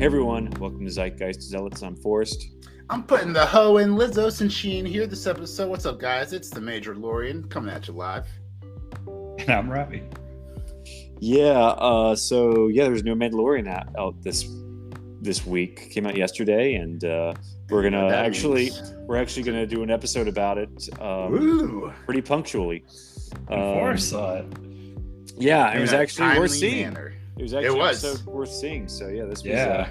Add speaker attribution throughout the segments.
Speaker 1: Hey everyone, welcome to Zeitgeist Zealots. I'm Forrest.
Speaker 2: I'm putting the hoe in Lizos and Sheen here this episode. What's up, guys? It's the Mandalorian coming at you live.
Speaker 3: And I'm Robbie.
Speaker 1: So there's no Mandalorian out this week. Came out yesterday, and we're actually gonna do an episode about it pretty punctually.
Speaker 3: Forrest saw it.
Speaker 1: Yeah, it was actually worth seeing.
Speaker 2: Manner.
Speaker 1: It was actually an episode worth seeing. So yeah, this was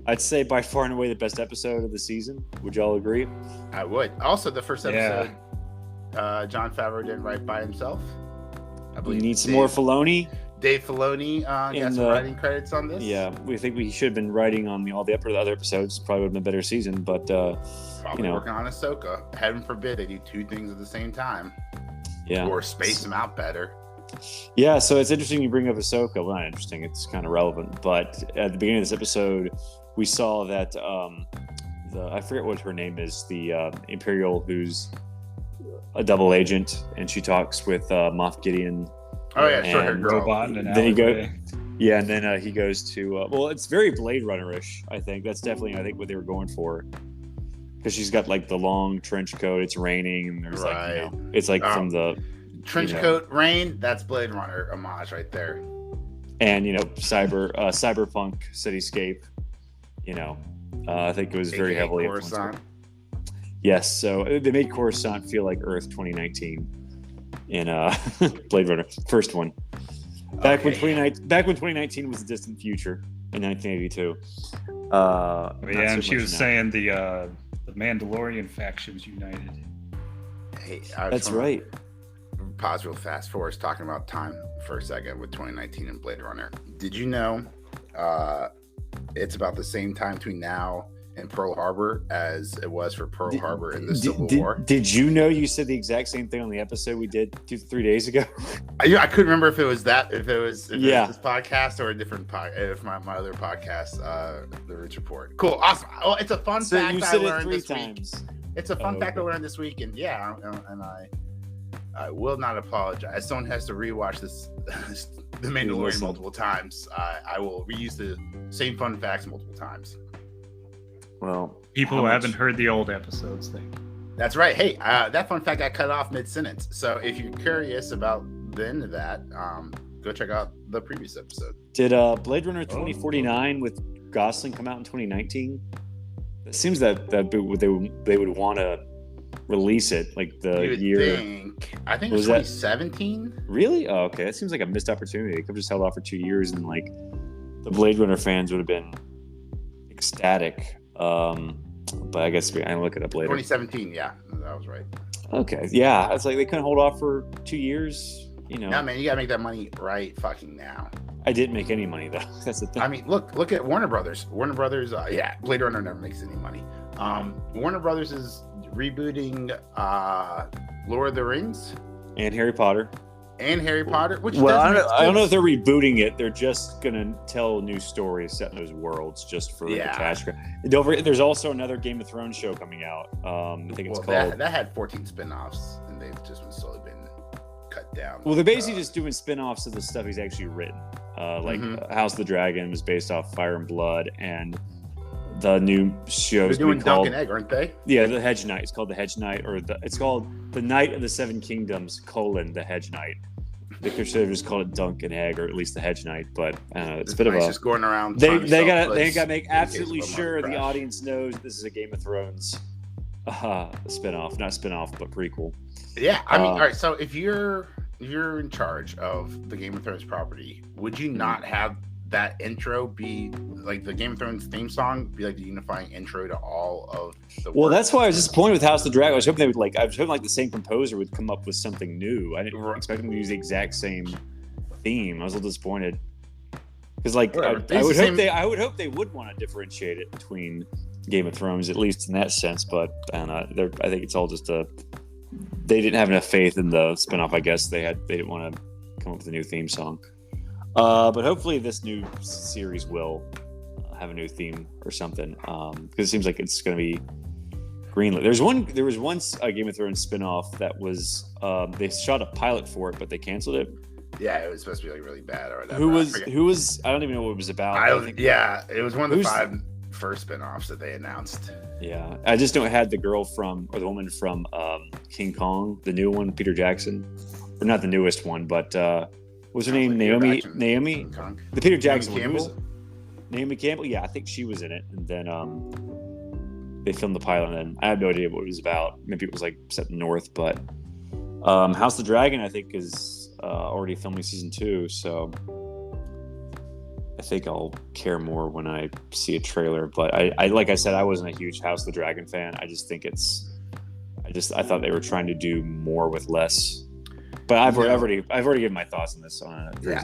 Speaker 1: I'd say by far and away the best episode of the season. Would y'all agree?
Speaker 2: I would. Also, the first episode, Jon Favreau didn't write by himself. I believe
Speaker 1: we need some more Filoni.
Speaker 2: Dave Filoni got some writing credits on this.
Speaker 1: Yeah, we think we should have been writing on all the other episodes. Probably would have been a better season, but
Speaker 2: probably working on Ahsoka. Heaven forbid they do two things at the same time.
Speaker 1: Yeah,
Speaker 2: or space them out better.
Speaker 1: Yeah, so it's interesting you bring up Ahsoka. Well, not interesting; it's kind of relevant. But at the beginning of this episode, we saw that I forget what her name is, the Imperial, who's a double agent, and she talks with Moff Gideon.
Speaker 2: Oh yeah, short-haired girl.
Speaker 3: Robot and
Speaker 1: then he goes to it's very Blade Runner-ish. I think that's definitely what they were going for, because she's got like the long trench coat. It's raining, and there's it's like from the
Speaker 2: trench coat rain. That's Blade Runner homage right there.
Speaker 1: And cyberpunk cityscape. I think it was very heavily influenced. Yes, so they made Coruscant feel like Earth 2019 in Blade Runner, first one. Back when 2019 was a distant future in 1982.
Speaker 3: And she was saying the Mandalorian factions united.
Speaker 2: Hey,
Speaker 1: that's right.
Speaker 2: Pause real fast for us talking about time for a second with 2019 and Blade Runner. Did you know it's about the same time between now and Pearl Harbor as it was for Pearl Harbor in the Civil War?
Speaker 1: Did you know you said the exact same thing on the episode we did 3 days ago?
Speaker 2: I couldn't remember if it was this podcast or a different podcast. If my other podcast, The Rich Report. Cool, awesome. Oh, it's a fun fact I learned this week. It's a fun fact I learned this week, and I will not apologize. Someone has to rewatch this The Mandalorian multiple times. I will reuse the same fun facts multiple times.
Speaker 1: Well,
Speaker 3: people who haven't heard the old episodes thing.
Speaker 2: That's right. Hey, that fun fact got cut off mid-sentence. So if you're curious about the end of that, go check out the previous episode.
Speaker 1: Did Blade Runner 2049 with Gosling come out in 2019? It seems that they would want to release it like the year.
Speaker 2: I think it was 2017.
Speaker 1: Really? Oh, okay. That seems like a missed opportunity. They could have just held off for 2 years, and like the Blade Runner fans would have been ecstatic. But I guess I look it up later.
Speaker 2: 2017, yeah, that was right.
Speaker 1: Okay, yeah, it's like they couldn't hold off for 2 years.
Speaker 2: No, man, you gotta make that money right fucking now.
Speaker 1: I didn't make any money though. That's the thing.
Speaker 2: I mean, look at Warner Brothers. Warner Brothers, Blade Runner never makes any money. Warner Brothers is rebooting Lord of the Rings
Speaker 1: and Harry Potter.
Speaker 2: Which
Speaker 1: I don't know if they're rebooting it. They're just gonna tell new stories set in those worlds just for the cash grab. There's also another Game of Thrones show coming out. I think it's called.
Speaker 2: That had 14 spin-offs, and they've just been slowly been cut down.
Speaker 1: Well, they're basically just doing spin-offs of the stuff he's actually written. House of the Dragon was based off Fire and Blood, and the new show's
Speaker 2: doing Dunk and Egg, aren't they?
Speaker 1: Yeah, the Hedge Knight. It's called the Hedge Knight, it's called the Knight of the Seven Kingdoms: the Hedge Knight. They could have just called it Dunk and Egg, or at least the Hedge Knight. But it's a bit of a.
Speaker 2: Just going around.
Speaker 1: They got to make absolutely sure the audience knows this is a Game of Thrones spinoff, not spinoff, but prequel.
Speaker 2: Yeah, I mean, all right. So if you're in charge of the Game of Thrones property, would you not have that intro be like the Game of Thrones theme song, be like the unifying intro to all of the
Speaker 1: work? That's why I was disappointed with House of the Dragon. I was hoping the same composer would come up with something new. I didn't expect them to use the exact same theme. I was a little disappointed because I would hope they would want to differentiate it between Game of Thrones, at least in that sense. But I think it's all just they didn't have enough faith in the spinoff. I guess they didn't want to come up with a new theme song. But hopefully this new series will have a new theme or something, because it seems like it's going to be greenlit. There was once a Game of Thrones spinoff that was they shot a pilot for it, but they canceled it.
Speaker 2: Yeah, it was supposed to be like really bad or whatever.
Speaker 1: Who was? I don't even know what it was about.
Speaker 2: It was one of the 5 first spinoffs that they announced.
Speaker 1: Yeah, I just don't had the girl the woman from King Kong, the new one, Peter Jackson, or not the newest one, but what's her name? Naomi, the Peter Jackson one. Naomi Campbell. Yeah, I think she was in it, and then they filmed the pilot, and I have no idea what it was about. Maybe it was like set north, but House of the Dragon, I think, is already filming season 2, so I think I'll care more when I see a trailer. But I like I said, I wasn't a huge House of the Dragon fan. I just think I thought they were trying to do more with less. But I've already given my thoughts on this.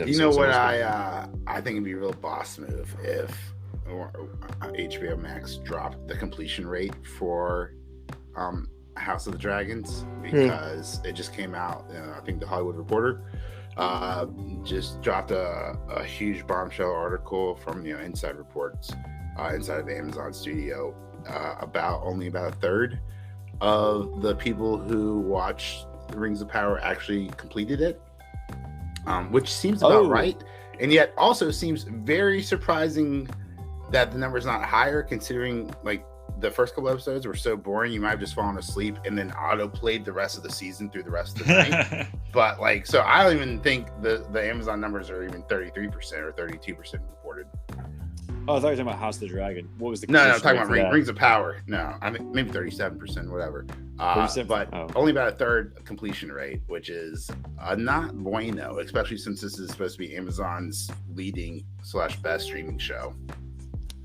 Speaker 2: You know what? I think it'd be a real boss move if HBO Max dropped the completion rate for House of the Dragons, because it just came out. I think the Hollywood Reporter just dropped a huge bombshell article from Inside Reports inside of the Amazon studio about only about a third of the people who watched Rings of Power actually completed it, which seems about right, and yet also seems very surprising that the number's not higher, considering like the first couple episodes were so boring you might have just fallen asleep and then auto played the rest of the season through the rest of the night. But like, so I don't even think the Amazon numbers are even 33% or 32% reported.
Speaker 1: Oh, I thought you were talking about House of the Dragon. What was the
Speaker 2: No, I'm talking about Rings of Power. No, I mean maybe 37%, whatever. But only about a third completion rate, which is not bueno, especially since this is supposed to be Amazon's leading / best streaming show.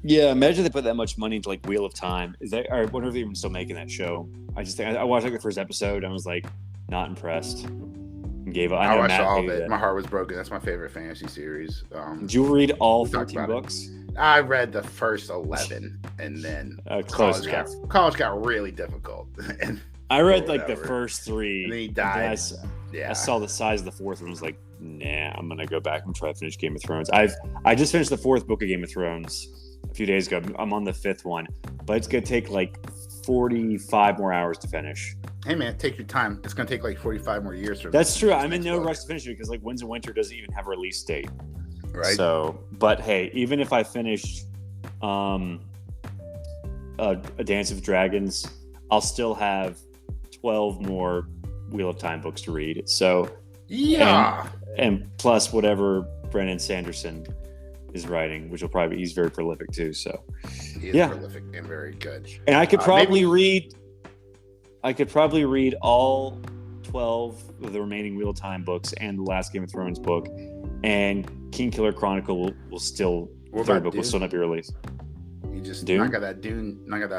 Speaker 1: Yeah, imagine they put that much money into like Wheel of Time. I wonder if they're even still making that show. I just think I watched like the first episode and I was like not impressed. And gave up.
Speaker 2: I watched all of it. My heart was broken. That's my favorite fantasy series.
Speaker 1: Did you read all 13 books?
Speaker 2: I read the first 11, and then college got really difficult. And
Speaker 1: I read like the first 3.
Speaker 2: And then he died.
Speaker 1: I saw the size of the 4th and was like, nah, I'm gonna go back and try to finish Game of Thrones. I just finished the 4th book of Game of Thrones a few days ago. I'm on the 5th one, but it's gonna take like 45 more hours to finish.
Speaker 2: Hey man, take your time. It's gonna take like 45 more years.
Speaker 1: That's true. I'm in no rush to finish it because like Winds of Winter doesn't even have a release date.
Speaker 2: Right.
Speaker 1: So, but hey, even if I finish a Dance of Dragons, I'll still have 12 more Wheel of Time books to read. So
Speaker 2: yeah,
Speaker 1: and plus whatever Brandon Sanderson is writing, which will probably he's very prolific too. So
Speaker 2: he is prolific and very good.
Speaker 1: And I could probably read all 12 of the remaining Wheel of Time books and the last Game of Thrones book, and King Killer Chronicle will still third book will still not be released.
Speaker 2: You just knock out that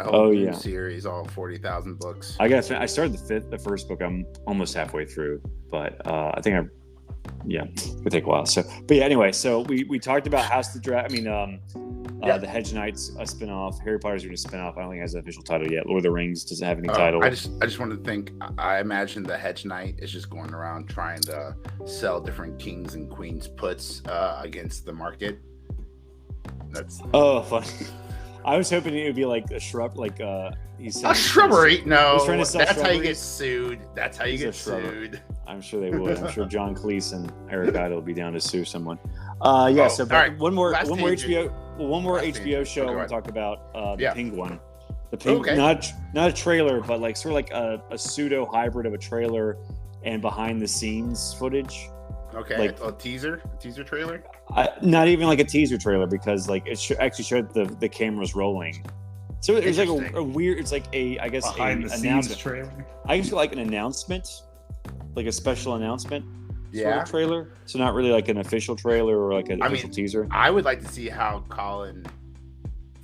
Speaker 2: whole Dune series, all 40,000 books.
Speaker 1: I started the first book. I'm almost halfway through, but I think it'll take a while. So, but yeah, anyway, so we talked about House of the Dragon. I mean, the Hedge Knights a spinoff. Harry Potter's doing a spinoff. I don't think it has an official title yet. Lord of the Rings doesn't have any title.
Speaker 2: I just wanted to think. I imagine the Hedge Knight is just going around trying to sell different kings and queens puts against the market. That's
Speaker 1: funny. I was hoping it would be like a shrub, like he's
Speaker 2: a shrubbery. No,
Speaker 1: that's
Speaker 2: how you get sued. That's how you get sued.
Speaker 1: I'm sure they would. I'm sure John Cleese and Eric Idle will be down to sue someone. One more HBO show I want to talk about. The Penguin. The Penguin, not a trailer, but like sort of like a pseudo hybrid of a trailer and behind the scenes footage.
Speaker 2: Okay, like a teaser trailer.
Speaker 1: Not even like a teaser trailer, because like it actually showed the cameras rolling. So it's like a weird. It's like I guess
Speaker 3: behind the scenes trailer.
Speaker 1: I guess like an announcement, like a special announcement. Sort of trailer. So not really like an official trailer or like an official teaser.
Speaker 2: I would like to see how Colin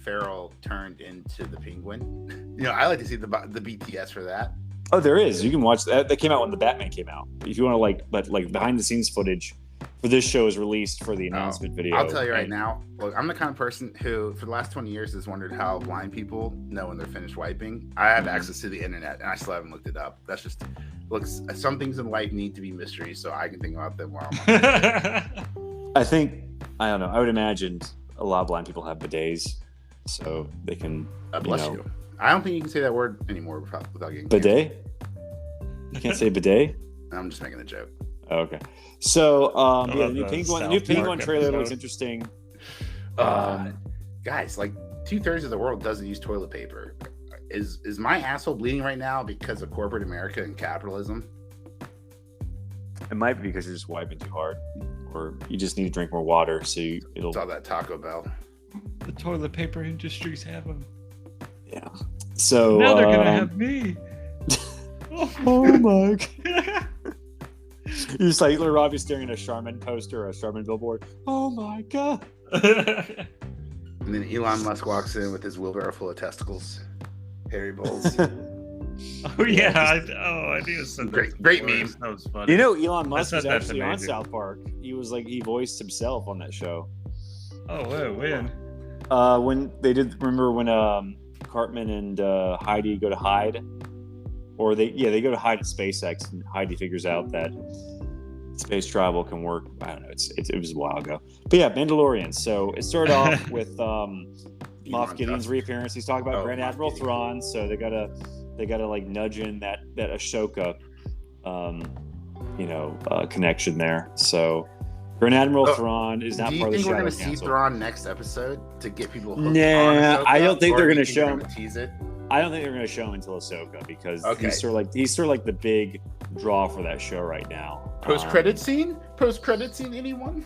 Speaker 2: Farrell turned into the Penguin. I like to see the BTS for that.
Speaker 1: Oh, there is. You can watch that. That came out when the Batman came out. If you want to but behind the scenes footage for this show is released for the announcement video.
Speaker 2: I'll tell you right now. Look, I'm the kind of person who, for the last 20 years, has wondered how blind people know when they're finished wiping. I have access to the internet, and I still haven't looked it up. That's just some things in life need to be mysteries, so I can think about them while I'm
Speaker 1: I don't know. I would imagine a lot of blind people have bidets, so they can.
Speaker 2: Bless you. I don't think you can say that word anymore without getting
Speaker 1: bidet. You can't say bidet.
Speaker 2: I'm just making a joke.
Speaker 1: Okay. So, the new Penguin trailer looks interesting.
Speaker 2: Guys, like 2/3 of the world doesn't use toilet paper. Is my asshole bleeding right now because of corporate America and capitalism?
Speaker 1: It might be because you're just wiping too hard, or you just need to drink more water. So it'll.
Speaker 2: It's all that Taco Bell.
Speaker 3: The toilet paper industries have them.
Speaker 1: Yeah. So
Speaker 3: now they're gonna have me.
Speaker 1: Oh my god. You just like Robbie staring at a Charmin poster or a Charmin billboard. Oh my god.
Speaker 2: And then Elon Musk walks in with his wheelbarrow full of testicles. Hairy balls.
Speaker 3: Oh yeah, I knew it said
Speaker 2: great meme.
Speaker 3: That was funny.
Speaker 1: You know, Elon Musk was actually on South Park. He was like, he voiced himself on that show.
Speaker 3: Oh, when?
Speaker 1: When they did, remember when Cartman and Heidi go to hide, or they go to hide at SpaceX, and Heidi figures out that space travel can work. I don't know. It was a while ago, but yeah, Mandalorians. So it started off with Moff Gideon's reappearance. He's talking about Grand Admiral Thrawn. So they gotta like nudge in that Ahsoka, connection there. So Grand Admiral Thrawn is not part of the Shadow Council. Do you think we're going to see
Speaker 2: Thrawn next episode to get people hooked on
Speaker 1: Ahsoka? I don't think they're going to show him.
Speaker 2: Tease it?
Speaker 1: I don't think they're going to show him until Ahsoka, because he's sort of like the big draw for that show right now.
Speaker 2: Post-credit scene, anyone?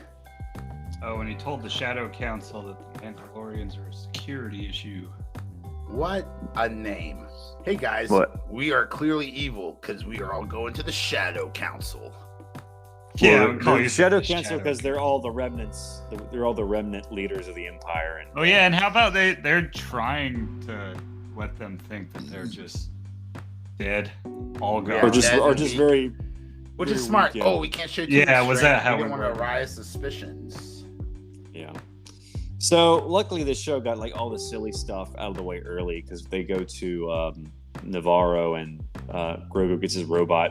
Speaker 3: Oh, and he told the Shadow Council that the Mandalorians are a security issue.
Speaker 2: What a name. Hey guys, we are clearly evil because we are all going to the Shadow Council.
Speaker 1: Yeah, the Shadow Council because they're all the remnants. They're all the remnant leaders of the Empire. And
Speaker 3: and how about they're trying to let them think that they're just dead, all gone,
Speaker 1: or just very,
Speaker 2: which is smart. Weak, we can't show.
Speaker 3: Was that how
Speaker 2: we don't want to arouse suspicions?
Speaker 1: Yeah. So luckily, this show got like all the silly stuff out of the way early, because they go to Navarro and Grogu gets his robot.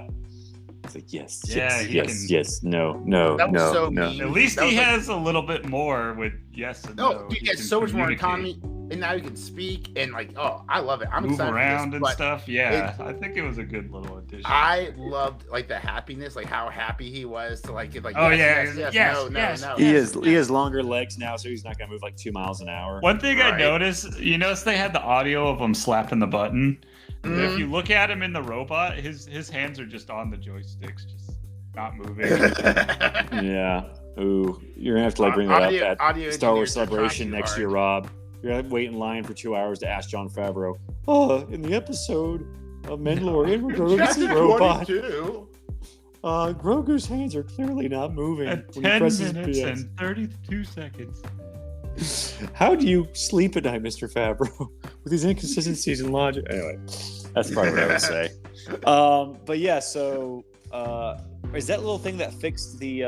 Speaker 1: It's like yes, no.
Speaker 2: That was so mean.
Speaker 3: At least he has a little bit more with yes and no.
Speaker 2: No, he has so much more autonomy, and now he can speak and like, I love it. I'm
Speaker 3: move
Speaker 2: excited
Speaker 3: around
Speaker 2: for this,
Speaker 3: and stuff. Yeah, I think it was a good little addition.
Speaker 2: I loved like the happiness, like how happy he was to like
Speaker 1: no. He has longer legs now, so he's not gonna move like 2 miles an hour.
Speaker 3: One thing I noticed, you notice they had the audio of him slapping the button. Mm-hmm. If you look at him in the robot, his hands are just on the joysticks, just not moving.
Speaker 1: Yeah. Ooh, you're gonna have to bring that up at Star Wars Celebration next year, Rob. You're gonna wait in line for 2 hours to ask Jon Favreau. In the episode of Mandalorian, where Grogu's robot. Grogu's hands are clearly not moving.
Speaker 3: At 10 minutes and 32 seconds.
Speaker 1: How do you sleep at night, Mr. Favreau, with these inconsistencies in logic? Anyway, that's probably what I would say. But yeah, so is that little thing that fixed the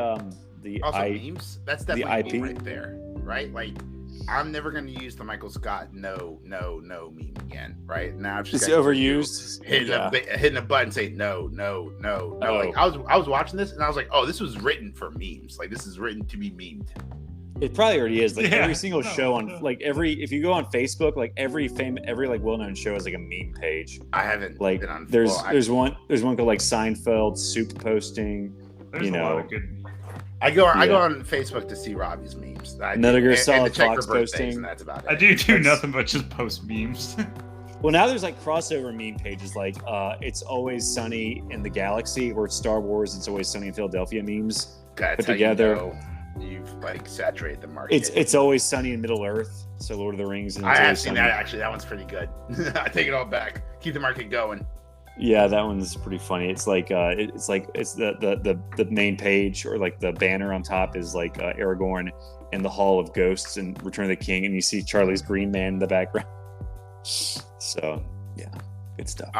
Speaker 2: memes? That's definitely the IP right there, right? Like, I'm never going to use the Michael Scott no meme again, right? Now
Speaker 1: it's overused.
Speaker 2: Hitting a button, say no. Like, I was watching this and I was like, this was written for memes. Like, this is written to be memed.
Speaker 1: It probably already is. Like every single show on if you go on Facebook, like every like well-known show has like a meme page.
Speaker 2: I haven't
Speaker 1: like
Speaker 2: been on.
Speaker 1: There's one called like Seinfeld soup posting.
Speaker 3: There's a lot of good.
Speaker 2: I go on Facebook to see Robbie's memes.
Speaker 1: Another solid Fox posting.
Speaker 2: And that's about it.
Speaker 3: I do nothing but just post memes.
Speaker 1: Well, now there's like crossover meme pages, like It's Always Sunny in the Galaxy, or Star Wars It's Always Sunny in Philadelphia memes put together.
Speaker 2: You've like saturated the market.
Speaker 1: It's Always Sunny in Middle Earth, so Lord of the Rings. And
Speaker 2: I have seen that actually. That one's pretty good. I take it all back. Keep the market going.
Speaker 1: Yeah, that one's pretty funny. It's like it's the main page, or like the banner on top is like Aragorn in the Hall of Ghosts and Return of the King, and you see Charlie's Green Man in the background. So yeah, good stuff.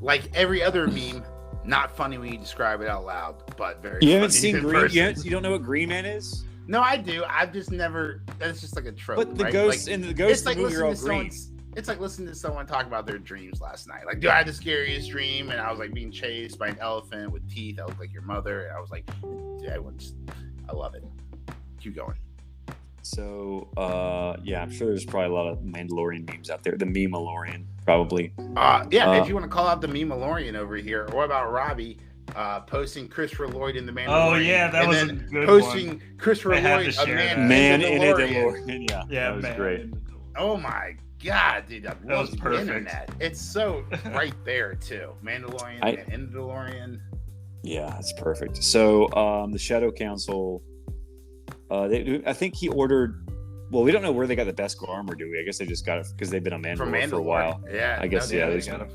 Speaker 2: Like every other meme. Not funny when you describe it out loud, but very.
Speaker 1: You haven't seen Green yet? You don't know what Green Man is?
Speaker 2: No, I do. I've just never. That's just like a trope.
Speaker 1: But the ghosts in the ghosts in the movie are all green.
Speaker 2: It's like listening to someone talk about their dreams last night. Like, dude, I had the scariest dream, and I was like being chased by an elephant with teeth that looked like your mother. And I was like, I love it. Keep going.
Speaker 1: So, I'm sure there's probably a lot of Mandalorian memes out there. The Memalorian, probably.
Speaker 2: If you want to call out the Memalorian over here, or what about Robbie? posting Christopher Lloyd in the Mandalorian.
Speaker 3: Oh yeah, that was a good
Speaker 2: posting
Speaker 3: one.
Speaker 2: Christopher Lloyd, a
Speaker 1: man in a DeLorean. Yeah, that was great.
Speaker 2: Oh my god, dude, I love the internet. It's so right there too. Mandalorian and the DeLorean.
Speaker 1: Yeah, it's perfect. So the Shadow Council, I think he ordered. Well, we don't know where they got the Beskar armor, do we? I guess they just got it because they've been on Mandalore for a while.
Speaker 2: Yeah,
Speaker 1: I guess
Speaker 3: they got it.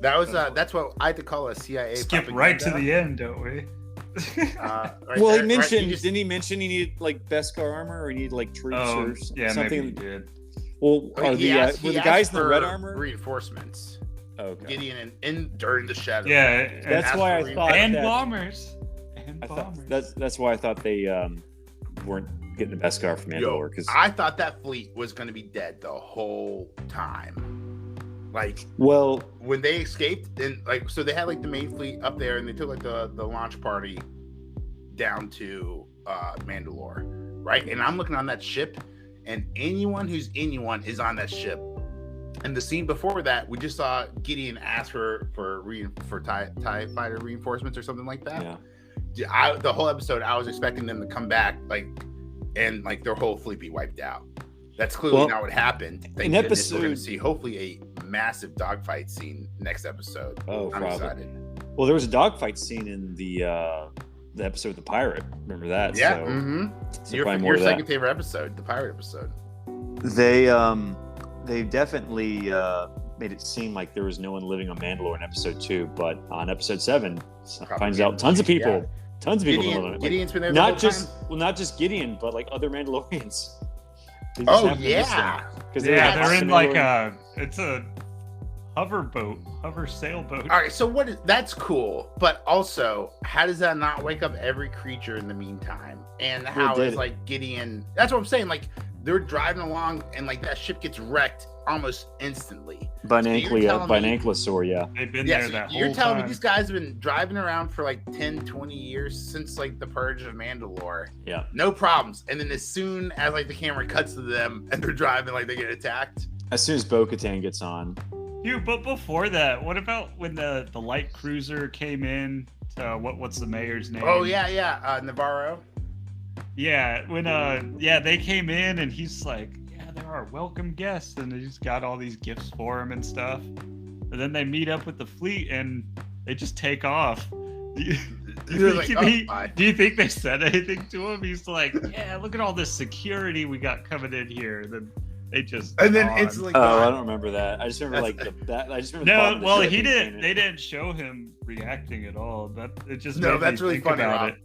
Speaker 2: That was that's what I had to call a CIA.
Speaker 3: Skip propaganda. Right to the end, don't we?
Speaker 1: Well, he mentioned. Didn't he mention he needed like Beskar armor, or he needed like troops or
Speaker 3: yeah,
Speaker 1: something?
Speaker 3: Maybe he did.
Speaker 1: Well, were the guys in the red armor
Speaker 2: reinforcements?
Speaker 1: Okay.
Speaker 2: Gideon and during the shadow.
Speaker 1: Yeah, that's why I thought.
Speaker 3: And bombers.
Speaker 1: That's why I thought they weren't getting the Beskar from Mandalore. Because
Speaker 2: I thought that fleet was going to be dead the whole time. Like,
Speaker 1: well,
Speaker 2: when they escaped, and like, so they had like the main fleet up there, and they took like the launch party down to Mandalore, right? And I'm looking on that ship, and anyone is on that ship. And the scene before that, we just saw Gideon ask for TIE fighter reinforcements or something like that. Yeah. The whole episode, I was expecting them to come back, and their whole fleet be wiped out. That's clearly not what happened. Thank goodness we're going to see hopefully a massive dogfight scene next episode.
Speaker 1: Oh,
Speaker 2: I'm excited.
Speaker 1: Well, there was a dogfight scene in the episode with the pirate. Remember that?
Speaker 2: Yeah.
Speaker 1: So
Speaker 2: your second favorite episode, the pirate episode.
Speaker 1: They definitely made it seem like there was no one living on Mandalore in episode 2, but on episode 7, finds out tons of people. Yeah. Tons of people live on it.
Speaker 2: Gideon's been there the whole time?
Speaker 1: Not just Gideon, but like other Mandalorians.
Speaker 2: Oh yeah,
Speaker 1: because
Speaker 3: they're in like it's a hover sailboat.
Speaker 2: All right, so that's cool, but also how does that not wake up every creature in the meantime? And how is like Gideon? That's what I'm saying. Like they're driving along, and like that ship gets wrecked almost instantly.
Speaker 1: By an ankylosaur, yeah.
Speaker 3: They've been there that whole time.
Speaker 2: You're telling me these guys have been driving around for like 10, 20 years since like the purge of Mandalore.
Speaker 1: Yeah.
Speaker 2: No problems. And then as soon as like the camera cuts to them and they're driving, like they get attacked.
Speaker 1: As soon as Bo-Katan gets on.
Speaker 3: Dude, but before that, what about when the light cruiser came in to what's the mayor's name?
Speaker 2: Oh yeah. Navarro.
Speaker 3: Yeah, when they came in and he's like, there are welcome guests, and they just got all these gifts for him and stuff. And then they meet up with the fleet and they just take off. Do you think they said anything to him? He's like, yeah, look at all this security we got coming in here. And then they just
Speaker 2: it's like,
Speaker 1: I don't remember that. I just remember
Speaker 3: he didn't. They didn't show him reacting at all. That it just
Speaker 2: that's really funny
Speaker 3: about it.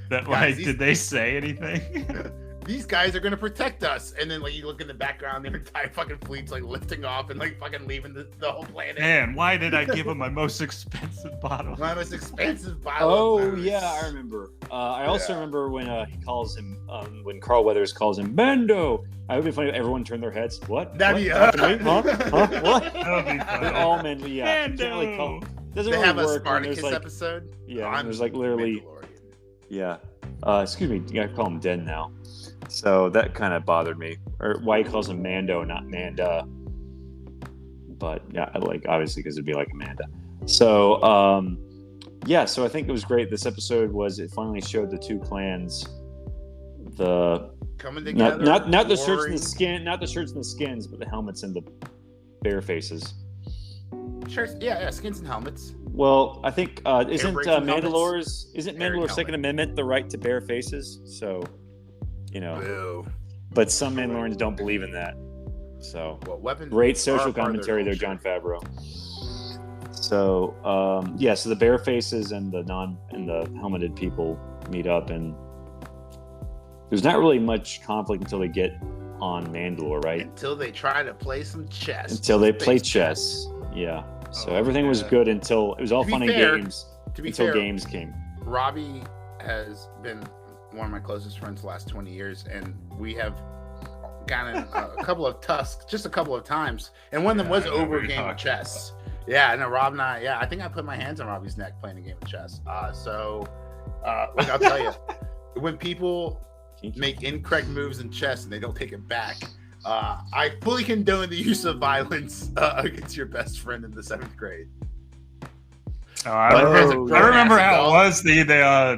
Speaker 3: That guys, did they say anything?
Speaker 2: These guys are gonna protect us, and then like you look in the background, their entire fucking fleet's like lifting off and like fucking leaving the whole planet.
Speaker 3: Man, why did I give him my most expensive bottle?
Speaker 2: My most expensive bottle.
Speaker 1: Oh yeah, I remember. I also remember when he calls him, when Carl Weathers calls him Mando. It would be funny if everyone turned their heads. What?
Speaker 2: That'd be
Speaker 1: Huh? What?
Speaker 3: That would be funny.
Speaker 1: All Mando. Yeah.
Speaker 3: Mando.
Speaker 1: Doesn't
Speaker 2: they
Speaker 1: really
Speaker 2: have
Speaker 1: work
Speaker 2: a Spartacus episode.
Speaker 1: Yeah, there's like literally. Yeah. Excuse me. You gotta call him Den now. So that kind of bothered me, or why he calls him Mando, not Manda. But yeah, obviously because it'd be like Amanda. So so I think it was great. This episode it finally showed the two clans,
Speaker 2: coming together.
Speaker 1: Not the shirts and the skin, not the shirts and the skins, but the helmets and the Barefaces.
Speaker 2: Shirts, yeah, skins and helmets.
Speaker 1: Well, I think isn't Mandalore's Second Amendment the right to bear faces? So.
Speaker 2: Boo.
Speaker 1: But some Mandalorians don't believe in that. So
Speaker 2: weapons
Speaker 1: great social commentary there, Jon Favreau. So so the Barefaces and the helmeted people meet up, and there's not really much conflict until they get on Mandalore, right?
Speaker 2: Until they try to play some chess.
Speaker 1: Until they play chess. Yeah. So everything was good until it was all fun and games. Until games came.
Speaker 2: Robbie has been one of my closest friends the last 20 years, and we have gotten a couple of tusks just a couple of times, and one of them was over a game of chess. Rob and I think I put my hands on Robbie's neck playing a game of chess. I'll tell you, when people make incorrect moves in chess and they don't take it back, I fully condone the use of violence against your best friend in the 7th grade.
Speaker 3: I remember how it was.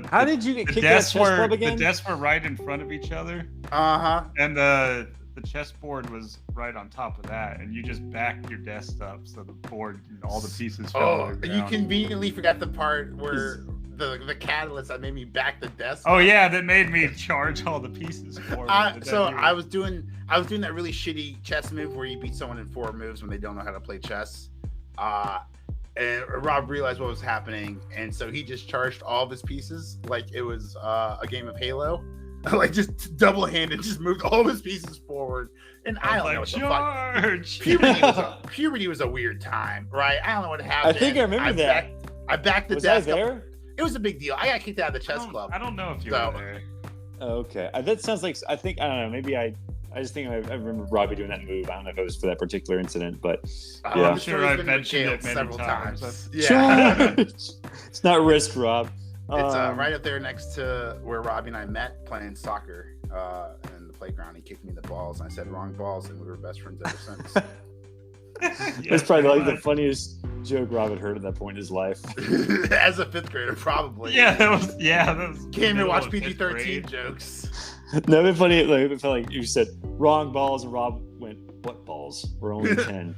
Speaker 1: How did you get kicked out of chess club again?
Speaker 3: The desks were right in front of each other. And the chessboard was right on top of that, and you just backed your desk up so the board, all the pieces fell to the ground.
Speaker 2: You conveniently forgot the part where the catalyst that made me back the desk.
Speaker 3: Oh yeah, that made me charge all the pieces forward.
Speaker 2: I was doing that really shitty chess move where you beat someone in 4 moves when they don't know how to play chess. And Rob realized what was happening, and so he just charged all of his pieces like it was a game of Halo. Like just double-handed, just moved all of his pieces forward. And I don't know what the fuck. Puberty was a weird time, right? I don't know what happened.
Speaker 1: I think I remember that.
Speaker 2: I backed the desk. There? It was a big deal. I got kicked out of the chess club.
Speaker 3: I don't know if you were there.
Speaker 1: Okay. That sounds like, I don't know, maybe I just think I remember Robbie doing that move. I don't know if it was for that particular incident, but yeah.
Speaker 3: I'm sure I've mentioned it several times.
Speaker 2: Yeah.
Speaker 1: It's not risk, Rob.
Speaker 2: It's right up there next to where Robbie and I met playing soccer in the playground. He kicked me in the balls, and I said wrong balls, and we were best friends ever since.
Speaker 1: That's probably like the funniest joke Rob had heard at that point in his life.
Speaker 2: As a 5th grader, probably.
Speaker 3: That was
Speaker 2: came and watched PG-13 jokes.
Speaker 1: No, it'd be funny. Like, it felt like you said wrong balls, and Rob went, "What balls? We're only 10."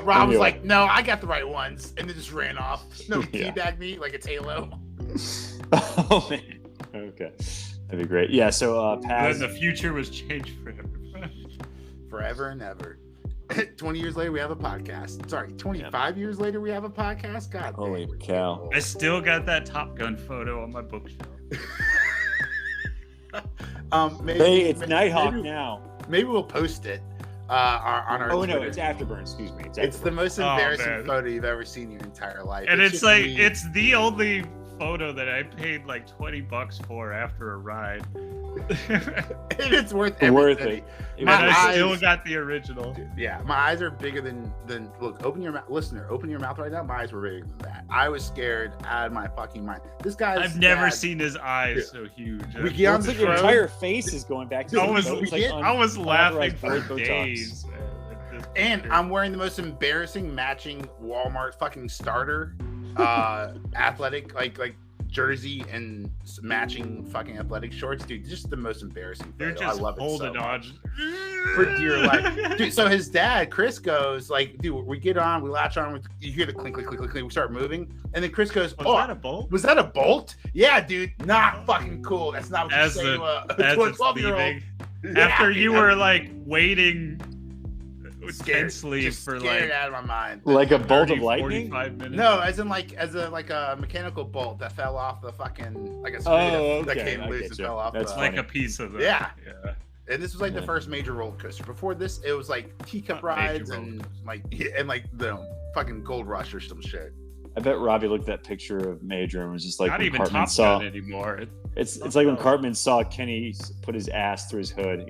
Speaker 2: Rob was like, "No, I got the right ones," and then just ran off. No, teabag me like it's Halo.
Speaker 1: Oh man. Okay, that'd be great. Yeah. So,
Speaker 3: Paz. The future was changed
Speaker 2: forever and ever. 20 years later, we have a podcast. Sorry, 25 years later, we have a podcast. God,
Speaker 1: holy cow!
Speaker 3: I still got that Top Gun photo on my bookshelf.
Speaker 1: It's Nighthawk now.
Speaker 2: Maybe we'll post it on our.
Speaker 1: Oh
Speaker 2: Twitter.
Speaker 1: no, it's Afterburn. Excuse me.
Speaker 2: It's the most embarrassing photo you've ever seen in your entire life.
Speaker 3: And it's like it's the only photo that I paid like $20 for after a ride.
Speaker 2: And it's worth everything.
Speaker 1: Worth it.
Speaker 3: I still got the original.
Speaker 2: Yeah, my eyes are bigger than look. Open your mouth, listener. Open your mouth right now. My eyes were bigger than that. I was scared out of my fucking mind. This guy's.
Speaker 3: I've never seen his eyes so huge.
Speaker 1: We get on the your entire face is going back to.
Speaker 3: I was laughing for days.
Speaker 2: And I'm wearing the most embarrassing matching Walmart fucking starter, athletic like jersey and matching fucking athletic shorts, dude. Just the most embarrassing photo. I love it so much. For dear life, dude. So his dad, Chris, goes like, dude, we get on, we latch on, you hear the clink, clink, clink, clink, clink, we start moving, and then Chris goes,
Speaker 3: was that a bolt?
Speaker 2: Was that a bolt? Yeah, dude, not fucking cool. That's not what you say to a 12-year-old.
Speaker 3: After you were like waiting intensely for like
Speaker 2: out of my mind.
Speaker 1: Like a bolt of lightning?
Speaker 3: 45 minutes.
Speaker 2: No, as in like a mechanical bolt that fell off the fucking like a screw that came loose and fell off.
Speaker 1: That's
Speaker 3: like a piece of it.
Speaker 2: Yeah. And this was like the first major roller coaster. Before this, it was like teacup rides and like the fucking Gold Rush or some shit.
Speaker 1: I bet Robbie looked at that picture of Major and was just like,
Speaker 3: not even Top Gun anymore.
Speaker 1: It's like when Cartman saw Kenny put his ass through his hood.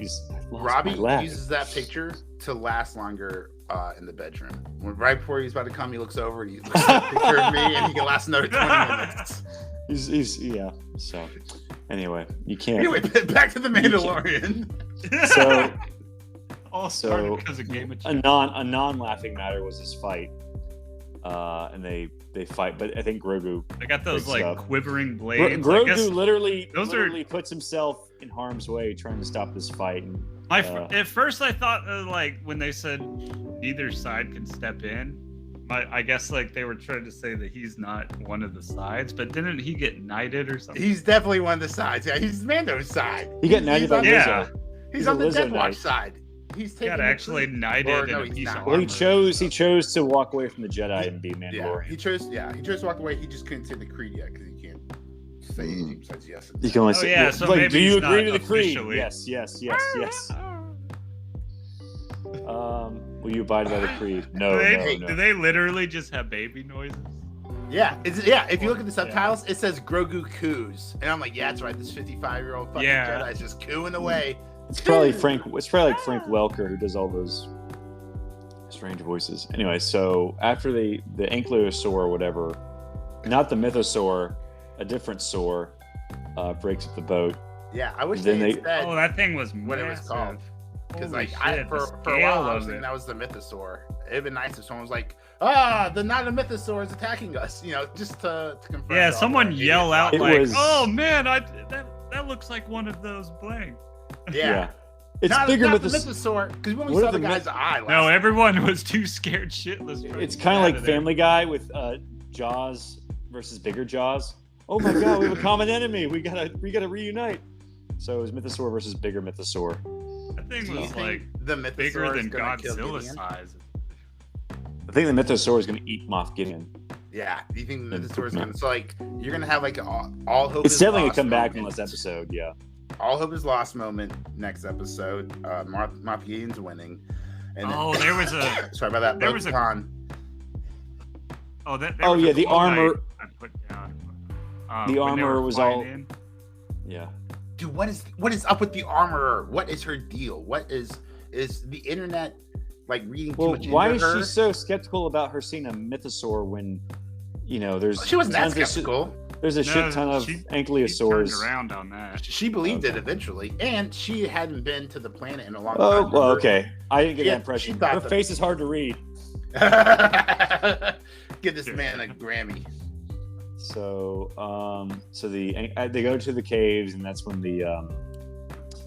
Speaker 2: Robbie uses that picture to last longer in the bedroom. Right before he's about to come, he looks over and he looks at a picture of me, and he can last another 20 minutes.
Speaker 1: He's So anyway, you can't.
Speaker 2: Anyway, back to the Mandalorian.
Speaker 1: So
Speaker 3: all started because of Game of
Speaker 1: a non-laughing matter was this fight. And they fight, but I think Grogu.
Speaker 3: They got those like quivering blades.
Speaker 1: Grogu literally puts himself in harm's way trying to stop this fight.
Speaker 3: At first, I thought like when they said neither side can step in, I guess like they were trying to say that he's not one of the sides. But didn't he get knighted or something?
Speaker 2: He's definitely one of the sides. Yeah, he's Mando's side.
Speaker 1: He got knighted by Lizzo.
Speaker 2: He's on the Death Watch side. He's
Speaker 3: got actually knighted in a piece of armor.
Speaker 1: Well, he chose to walk away from the Jedi and be Mandalorian.
Speaker 2: He chose to walk away. He just couldn't say the creed yet because he can't say anything besides yes.
Speaker 1: You can only say,
Speaker 3: so maybe
Speaker 1: do you agree to the
Speaker 3: officially.
Speaker 1: creed? Yes. Will you abide by the creed? No.
Speaker 3: Do they literally just have baby noises?
Speaker 2: Yeah, if you look at the subtitles, it says Grogu coos, and I'm like, yeah, that's right. This 55-year-old fucking Jedi is just cooing away.
Speaker 1: It's probably Frank Welker who does all those strange voices. Anyway, so after the Ankylosaur or whatever, not the Mythosaur, a different Saur, breaks up the boat.
Speaker 2: Yeah, I wish they said.
Speaker 3: Oh, that thing was
Speaker 2: what it was called. Because for a while I was thinking that was the Mythosaur. It'd been nice if someone was like, the not-a-mythosaur is attacking us. Just to confirm.
Speaker 3: Yeah, someone yell out "Oh man, that looks like one of those blank."
Speaker 2: Yeah.
Speaker 1: It's
Speaker 2: not
Speaker 1: bigger
Speaker 2: with
Speaker 1: the
Speaker 2: mythosaur because we only saw the guy's eye.
Speaker 3: No, everyone was too scared shitless.
Speaker 1: It's kind of like Family Guy with Jaws versus bigger Jaws. Oh my God, we have a common enemy. We gotta reunite. So it was Mythosaur versus bigger Mythosaur.
Speaker 3: That thing was like
Speaker 2: the
Speaker 3: bigger than Godzilla size.
Speaker 1: I think the Mythosaur is gonna eat Moff Gideon.
Speaker 2: Yeah, do you think the Mythosaur is gonna? So like, you're gonna have like all hope.
Speaker 1: It's definitely gonna come back in this episode. Yeah.
Speaker 2: All hope is lost moment next episode. Moff Gideon's winning. And then,
Speaker 3: there was a.
Speaker 2: Sorry about that.
Speaker 3: There was a.
Speaker 1: The armor.
Speaker 3: I put down.
Speaker 1: The armor was all. Yeah.
Speaker 2: Dude, what is up with the armorer? What is her deal? What is the internet like reading too much into her?
Speaker 1: Why is she so skeptical about her seeing a mythosaur when, there's
Speaker 2: she wasn't that skeptical.
Speaker 1: There's a shit ton of ankylosaurs.
Speaker 3: She turned around on that.
Speaker 2: She believed it eventually, and she hadn't been to the planet in a long time.
Speaker 1: Oh, well, okay. I didn't get that impression. Her face is hard to read.
Speaker 2: Give this man a Grammy.
Speaker 1: So, they go to the caves, and that's when the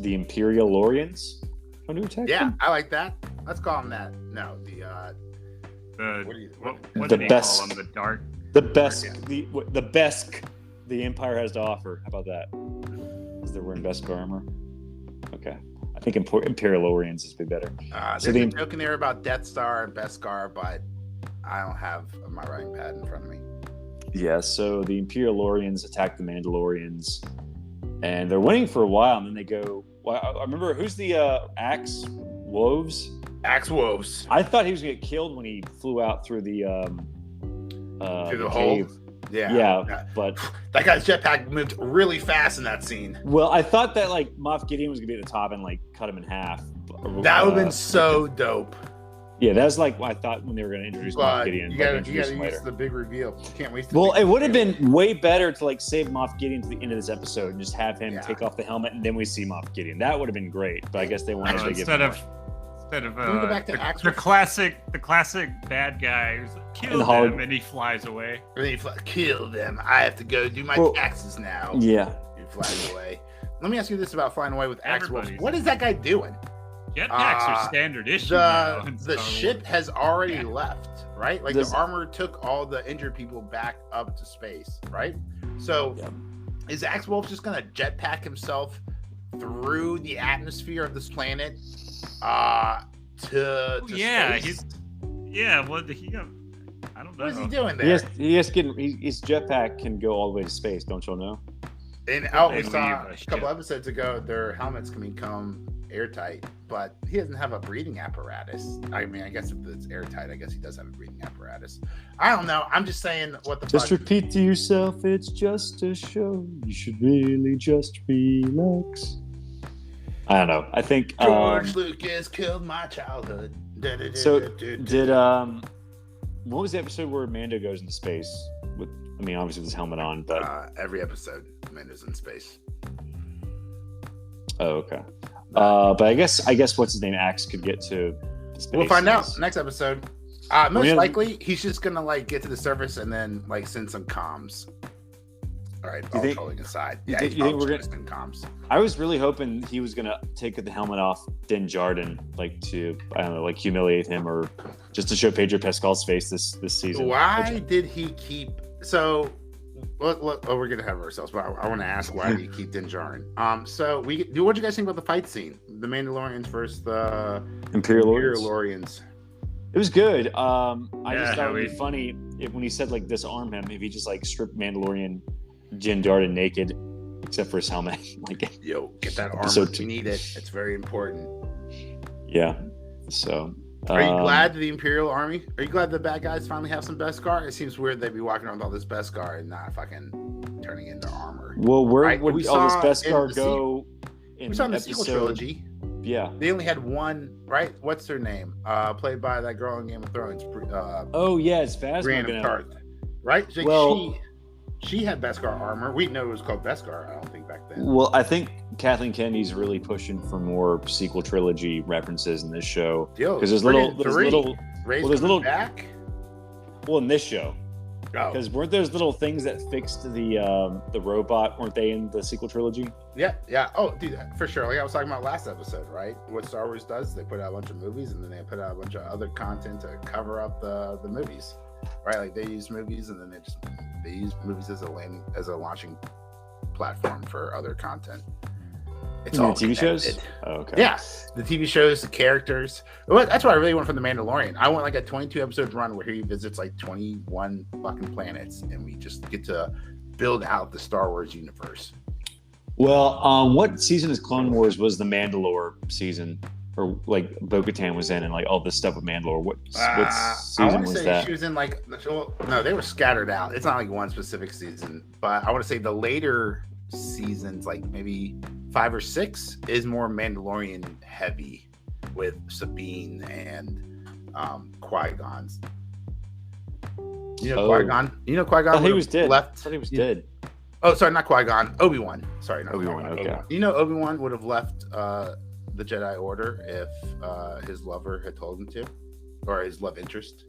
Speaker 1: Imperialorians come to attack them?
Speaker 2: I like that. Let's call them that. No,
Speaker 3: what do you call them? The dark.
Speaker 1: The best the Empire has to offer. How about that? Because they're wearing Beskar armor. Okay, I think Imperialorians is be better.
Speaker 2: There's a joke in there about Death Star and Beskar, but I don't have my writing pad in front of me.
Speaker 1: Yeah, so the Imperialorians attack the Mandalorians, and they're winning for a while, and then they go. Well, I remember who's the Axe Woves?
Speaker 2: Axe Woves.
Speaker 1: I thought he was gonna get killed when he flew out through the
Speaker 2: hole.
Speaker 1: Cave.
Speaker 2: Yeah,
Speaker 1: but
Speaker 2: that guy's jetpack moved really fast in that scene.
Speaker 1: Well, I thought that like Moff Gideon was gonna be at the top and like cut him in half.
Speaker 2: That would have been so dope.
Speaker 1: Yeah, that's like what I thought when they were gonna introduce Moff Gideon.
Speaker 2: You gotta use the big reveal. Can't wait.
Speaker 1: It would have been way better to like save Moff Gideon to the end of this episode and just have him take off the helmet and then we see Moff Gideon. That would have been great. But I guess they wanted to give him
Speaker 2: Instead of go back to
Speaker 3: the classic bad guy who's like, kill them and he flies away.
Speaker 2: And then kill them. I have to go do my taxes now.
Speaker 1: Yeah.
Speaker 2: He flies away. Let me ask you this about flying away with Axe Wolves. What is that guy doing?
Speaker 3: Jetpacks are standard issue.
Speaker 2: The ship has already left, right? Like the armor took all the injured people back up to space, right? So is Axe Wolf just gonna jetpack himself through the atmosphere of this planet? I don't know.
Speaker 3: What
Speaker 2: is he doing there?
Speaker 1: His jetpack can go all the way to space. Don't y'all know?
Speaker 2: And we saw a couple episodes ago, their helmets can become airtight, but he doesn't have a breathing apparatus. I mean, I guess if it's airtight, I guess he does have a breathing apparatus. I don't know. I'm just saying what the
Speaker 1: Just repeat to yourself, it's just a show. You should really just relax. I don't know. I think
Speaker 2: George Lucas killed my childhood.
Speaker 1: So did what was the episode where Mando goes into space? Obviously with his helmet on, but
Speaker 2: every episode Mando's in space.
Speaker 1: Oh, okay. But I guess what's his name? Axe could get to space.
Speaker 2: We'll find out next episode. Most likely he's just gonna get to the surface and then send some comms. All right, all trolling aside. Yeah, you think we're gonna send comms?
Speaker 1: I was really hoping he was gonna take the helmet off Din Djarin, to humiliate him or just to show Pedro Pascal's face this season.
Speaker 2: Why did he keep? So, we're gonna have ourselves, but I want to ask why did he keep Din Djarin? So what do you guys think about the fight scene? The Mandalorians versus the Imperialorians.
Speaker 1: It was good. I just thought it would be funny when he said disarm him. If he just stripped Mandalorian Din Djarin naked, except for his helmet.
Speaker 2: Yo, get that armor. We need it. It's very important.
Speaker 1: Yeah. So.
Speaker 2: Are you glad the Imperial Army? Are you glad the bad guys finally have some Beskar? It seems weird they'd be walking around with all this Beskar and not fucking turning into armor.
Speaker 1: Well, where would all this Beskar go?
Speaker 2: We saw in the sequel trilogy.
Speaker 1: Yeah.
Speaker 2: They only had one, right? What's her name? Played by that girl in Game of Thrones.
Speaker 1: It's Phasma.
Speaker 2: Brienne of Tarth. Right? She had Beskar armor. We know it was called Beskar, I don't think, back then.
Speaker 1: Well, I think Kathleen Kennedy's really pushing for more sequel trilogy references in this show.
Speaker 2: Because there's little
Speaker 3: back.
Speaker 1: Well, in this show.
Speaker 2: Because
Speaker 1: weren't those little things that fixed the robot, weren't they in the sequel trilogy?
Speaker 2: Yeah. Oh, dude, for sure. Like I was talking about last episode, right? What Star Wars does, they put out a bunch of movies and then they put out a bunch of other content to cover up the movies, right? Like they use movies and then they use movies as a launching platform for other content. It's all
Speaker 1: TV shows.
Speaker 2: Oh, okay. Yeah, the TV shows, the characters. That's what I really want from the Mandalorian. I want like a 22 episode run where he visits like 21 fucking planets, and we just get to build out the Star Wars universe.
Speaker 1: Well, what season of Clone Wars was the Mandalore season, or like Bo-Katan was in, and like all this stuff with Mandalore? What season was that?
Speaker 2: She was in like no, they were scattered out. It's not like one specific season, but I want to say the later seasons, like maybe 5 or 6, is more Mandalorian heavy with Sabine and Qui-Gon. Qui-Gon?
Speaker 1: Qui-Gon? He was dead.
Speaker 2: Left.
Speaker 1: I thought he was dead.
Speaker 2: Oh, sorry, not Qui-Gon. Obi-Wan. Sorry, not
Speaker 1: Obi-Wan.
Speaker 2: Qui-Gon.
Speaker 1: Okay.
Speaker 2: Obi-Wan would have left the Jedi Order if his lover had told him to, or his love interest.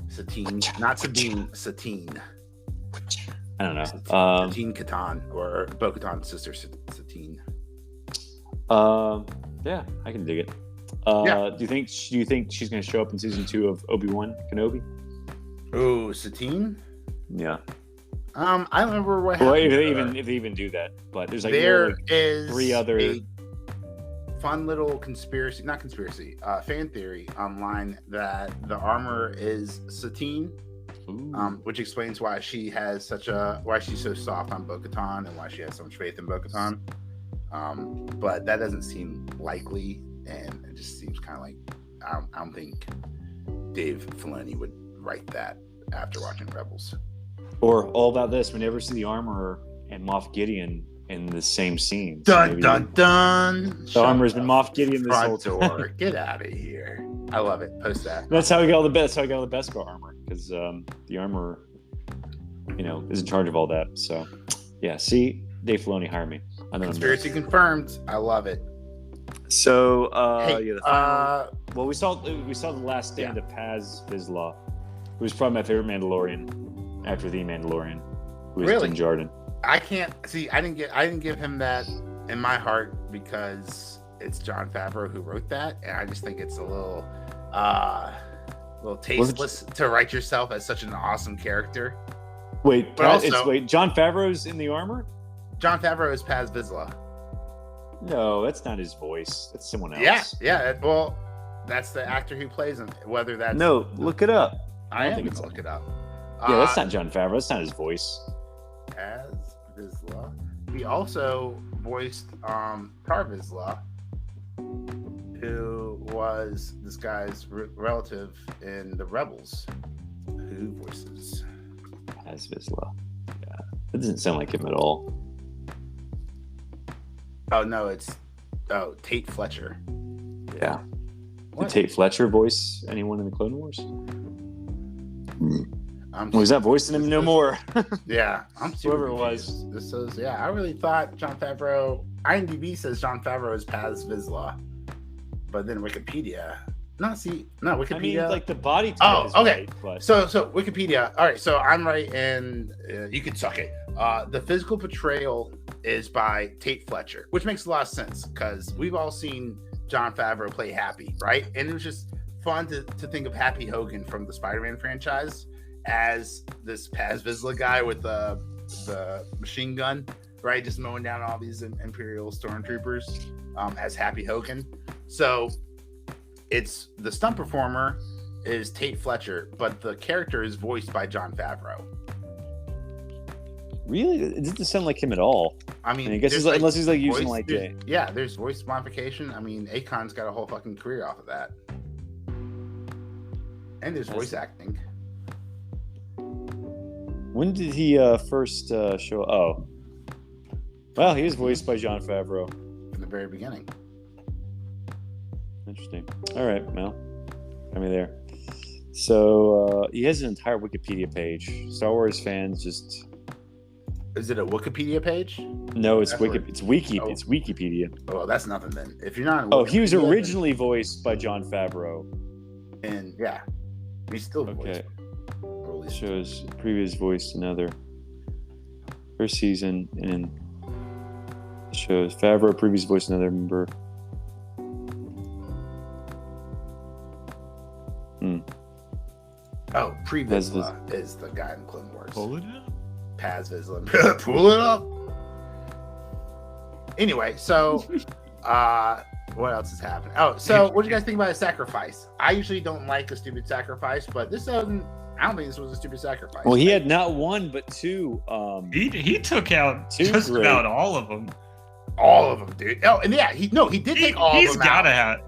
Speaker 2: Satine, not Sabine. Satine.
Speaker 1: I don't know.
Speaker 2: Satine Katan, or Bo-Katan's sister Satine.
Speaker 1: Yeah, I can dig it. Do you think she's going to show up in season 2 of Obi-Wan Kenobi?
Speaker 2: Oh, Satine?
Speaker 1: Yeah.
Speaker 2: I don't remember what happened.
Speaker 1: Well, if they even do that, but there's like
Speaker 2: is
Speaker 1: 3 other
Speaker 2: a fun little fan theory online that the armor is Satine. Which explains why she has why she's so soft on Bo-Katan and why she has so much faith in Bo-Katan. But that doesn't seem likely, and it just seems kind of like I don't think Dave Filoni would write that after watching Rebels.
Speaker 1: Or all about this, we never see the Armorer and Moff Gideon in the same scene.
Speaker 2: Dun dun dun!
Speaker 1: The Armorer's been Moff Gideon this whole time.
Speaker 2: Get out of here! I love it. Post that.
Speaker 1: That's how we got all the best. How we got all the Beskar armor, because the Armorer, is in charge of all that. So, yeah. See, Dave Filoni, hire me.
Speaker 2: Conspiracy confirmed. I love it.
Speaker 1: So, we saw the last stand of Paz Vizsla, who was probably my favorite Mandalorian after the Mandalorian, who was Din Djarin.
Speaker 2: I can't see. I didn't give him that in my heart because it's Jon Favreau who wrote that, and I just think it's a little tasteless to write yourself as such an awesome character.
Speaker 1: Wait, Jon Favreau's in the armor?
Speaker 2: Jon Favreau is Paz Vizsla.
Speaker 1: No, that's not his voice. That's someone else.
Speaker 2: Yeah. Well, that's the actor who plays him. Whether that's
Speaker 1: look it up.
Speaker 2: I am going to look it up.
Speaker 1: Yeah, that's not Jon Favreau. That's not his voice.
Speaker 2: Paz Vizsla. He also voiced Tar Vizsla, who was this guy's relative in the Rebels. Who voices
Speaker 1: Paz Vizsla? Yeah, that doesn't sound like him at all.
Speaker 2: Oh no, it's Tate Fletcher.
Speaker 1: Yeah. Did Tate Fletcher voice anyone in the Clone Wars? Was that voicing him no more?
Speaker 2: Yeah, I'm
Speaker 1: whoever it was.
Speaker 2: This is I really thought Jon Favreau. IMDb says Jon Favreau is Paz Vizsla, but then Wikipedia. Wikipedia.
Speaker 1: I mean, like the body type.
Speaker 2: Oh,
Speaker 1: is
Speaker 2: okay.
Speaker 1: Right, but...
Speaker 2: So Wikipedia. All right, so I'm right, and you can suck it. The physical portrayal is by Tate Fletcher, which makes a lot of sense because we've all seen Jon Favreau play Happy, right? And it was just fun to think of Happy Hogan from the Spider-Man franchise as this Paz Vizsla guy with the machine gun, right? Just mowing down all these Imperial stormtroopers as Happy Hogan. So it's the stunt performer is Tate Fletcher, but the character is voiced by Jon Favreau.
Speaker 1: Really? It doesn't sound like him at all.
Speaker 2: I mean,
Speaker 1: I guess unless he's like using like
Speaker 2: there's voice modification. I mean, Akon's got a whole fucking career off of that, and there's voice acting.
Speaker 1: When did he first show? Oh, well, he was voiced by Jon Favreau
Speaker 2: from the very beginning.
Speaker 1: Interesting. All right, well, I mean there. So he has an entire Wikipedia page. Star Wars fans just.
Speaker 2: Is it a Wikipedia page?
Speaker 1: No, it's It's Wikipedia.
Speaker 2: Oh, that's nothing then. If you're not. Oh,
Speaker 1: he was originally voiced by Jon Favreau.
Speaker 2: And yeah, he's still voiced.
Speaker 1: Okay. shows previous voiced another first season and shows Favreau previous voiced another member.
Speaker 2: Oh, Pre Vizsla is the guy in Clone Wars.
Speaker 3: Pull it up.
Speaker 2: Paz Vizsla. Pull it up. Anyway, so what else is happening? Oh, so what do you guys think about a sacrifice? I usually don't like a stupid sacrifice, but this doesn't. I don't think this was a stupid sacrifice.
Speaker 1: Well, he had not one but two.
Speaker 3: He took out just about all of them.
Speaker 2: All of them, dude. Oh, and yeah, he did take all of them out.
Speaker 3: He's gotta have.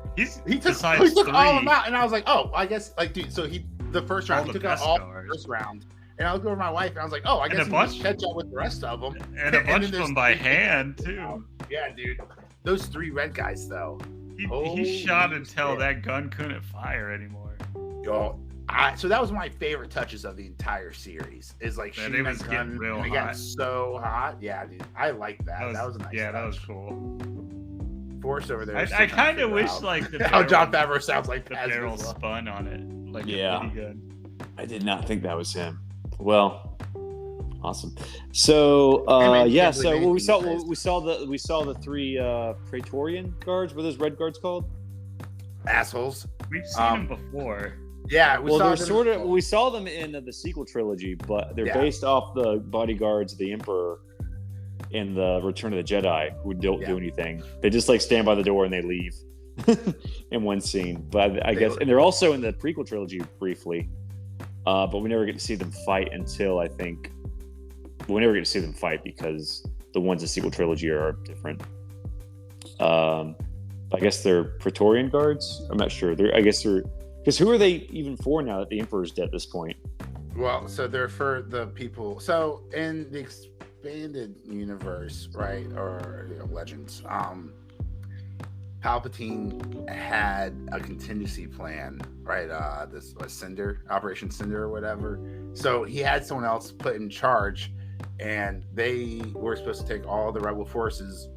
Speaker 3: He took all of them out, and I was like, oh, I guess, like, dude. So the first round, he took out all the first round, and I was going with my wife, and I was like, oh, I guess he must catch up with the rest of them, and a bunch of them by hand too.
Speaker 2: Yeah, dude. Those 3 red guys, though.
Speaker 3: He shot until that gun couldn't fire anymore.
Speaker 2: Yo, so that was my favorite touches of the entire series. Is like shooting that gun and it got so hot. Yeah, dude, I like that. That was a nice.
Speaker 3: Yeah, that was cool.
Speaker 2: Force over there.
Speaker 3: I kind of wish like
Speaker 2: how Jon Favreau sounds like
Speaker 3: the barrel spun on it. Like
Speaker 1: yeah,
Speaker 3: a gun.
Speaker 1: I did not think that was him. Well, awesome. So we saw the 3 Praetorian guards. What are those red guards called?
Speaker 2: Assholes.
Speaker 3: We've seen them before.
Speaker 2: Yeah, we
Speaker 1: saw them in the sequel trilogy, but they're based off the bodyguards of the Emperor in the Return of the Jedi, who don't do anything. They just like stand by the door and they leave in one scene. But I guess, and they're also in the prequel trilogy briefly, but we never get to see them fight until we never get to see them fight because the ones in the sequel trilogy are different. I guess they're Praetorian guards. I'm not sure. Because who are they even for now that the Emperor's dead at this point?
Speaker 2: Well, so they're for the people. So in the expanded universe, right, or Legends, Palpatine had a contingency plan, right? This was Cinder, Operation Cinder or whatever. So he had someone else put in charge, and they were supposed to take all the rebel forces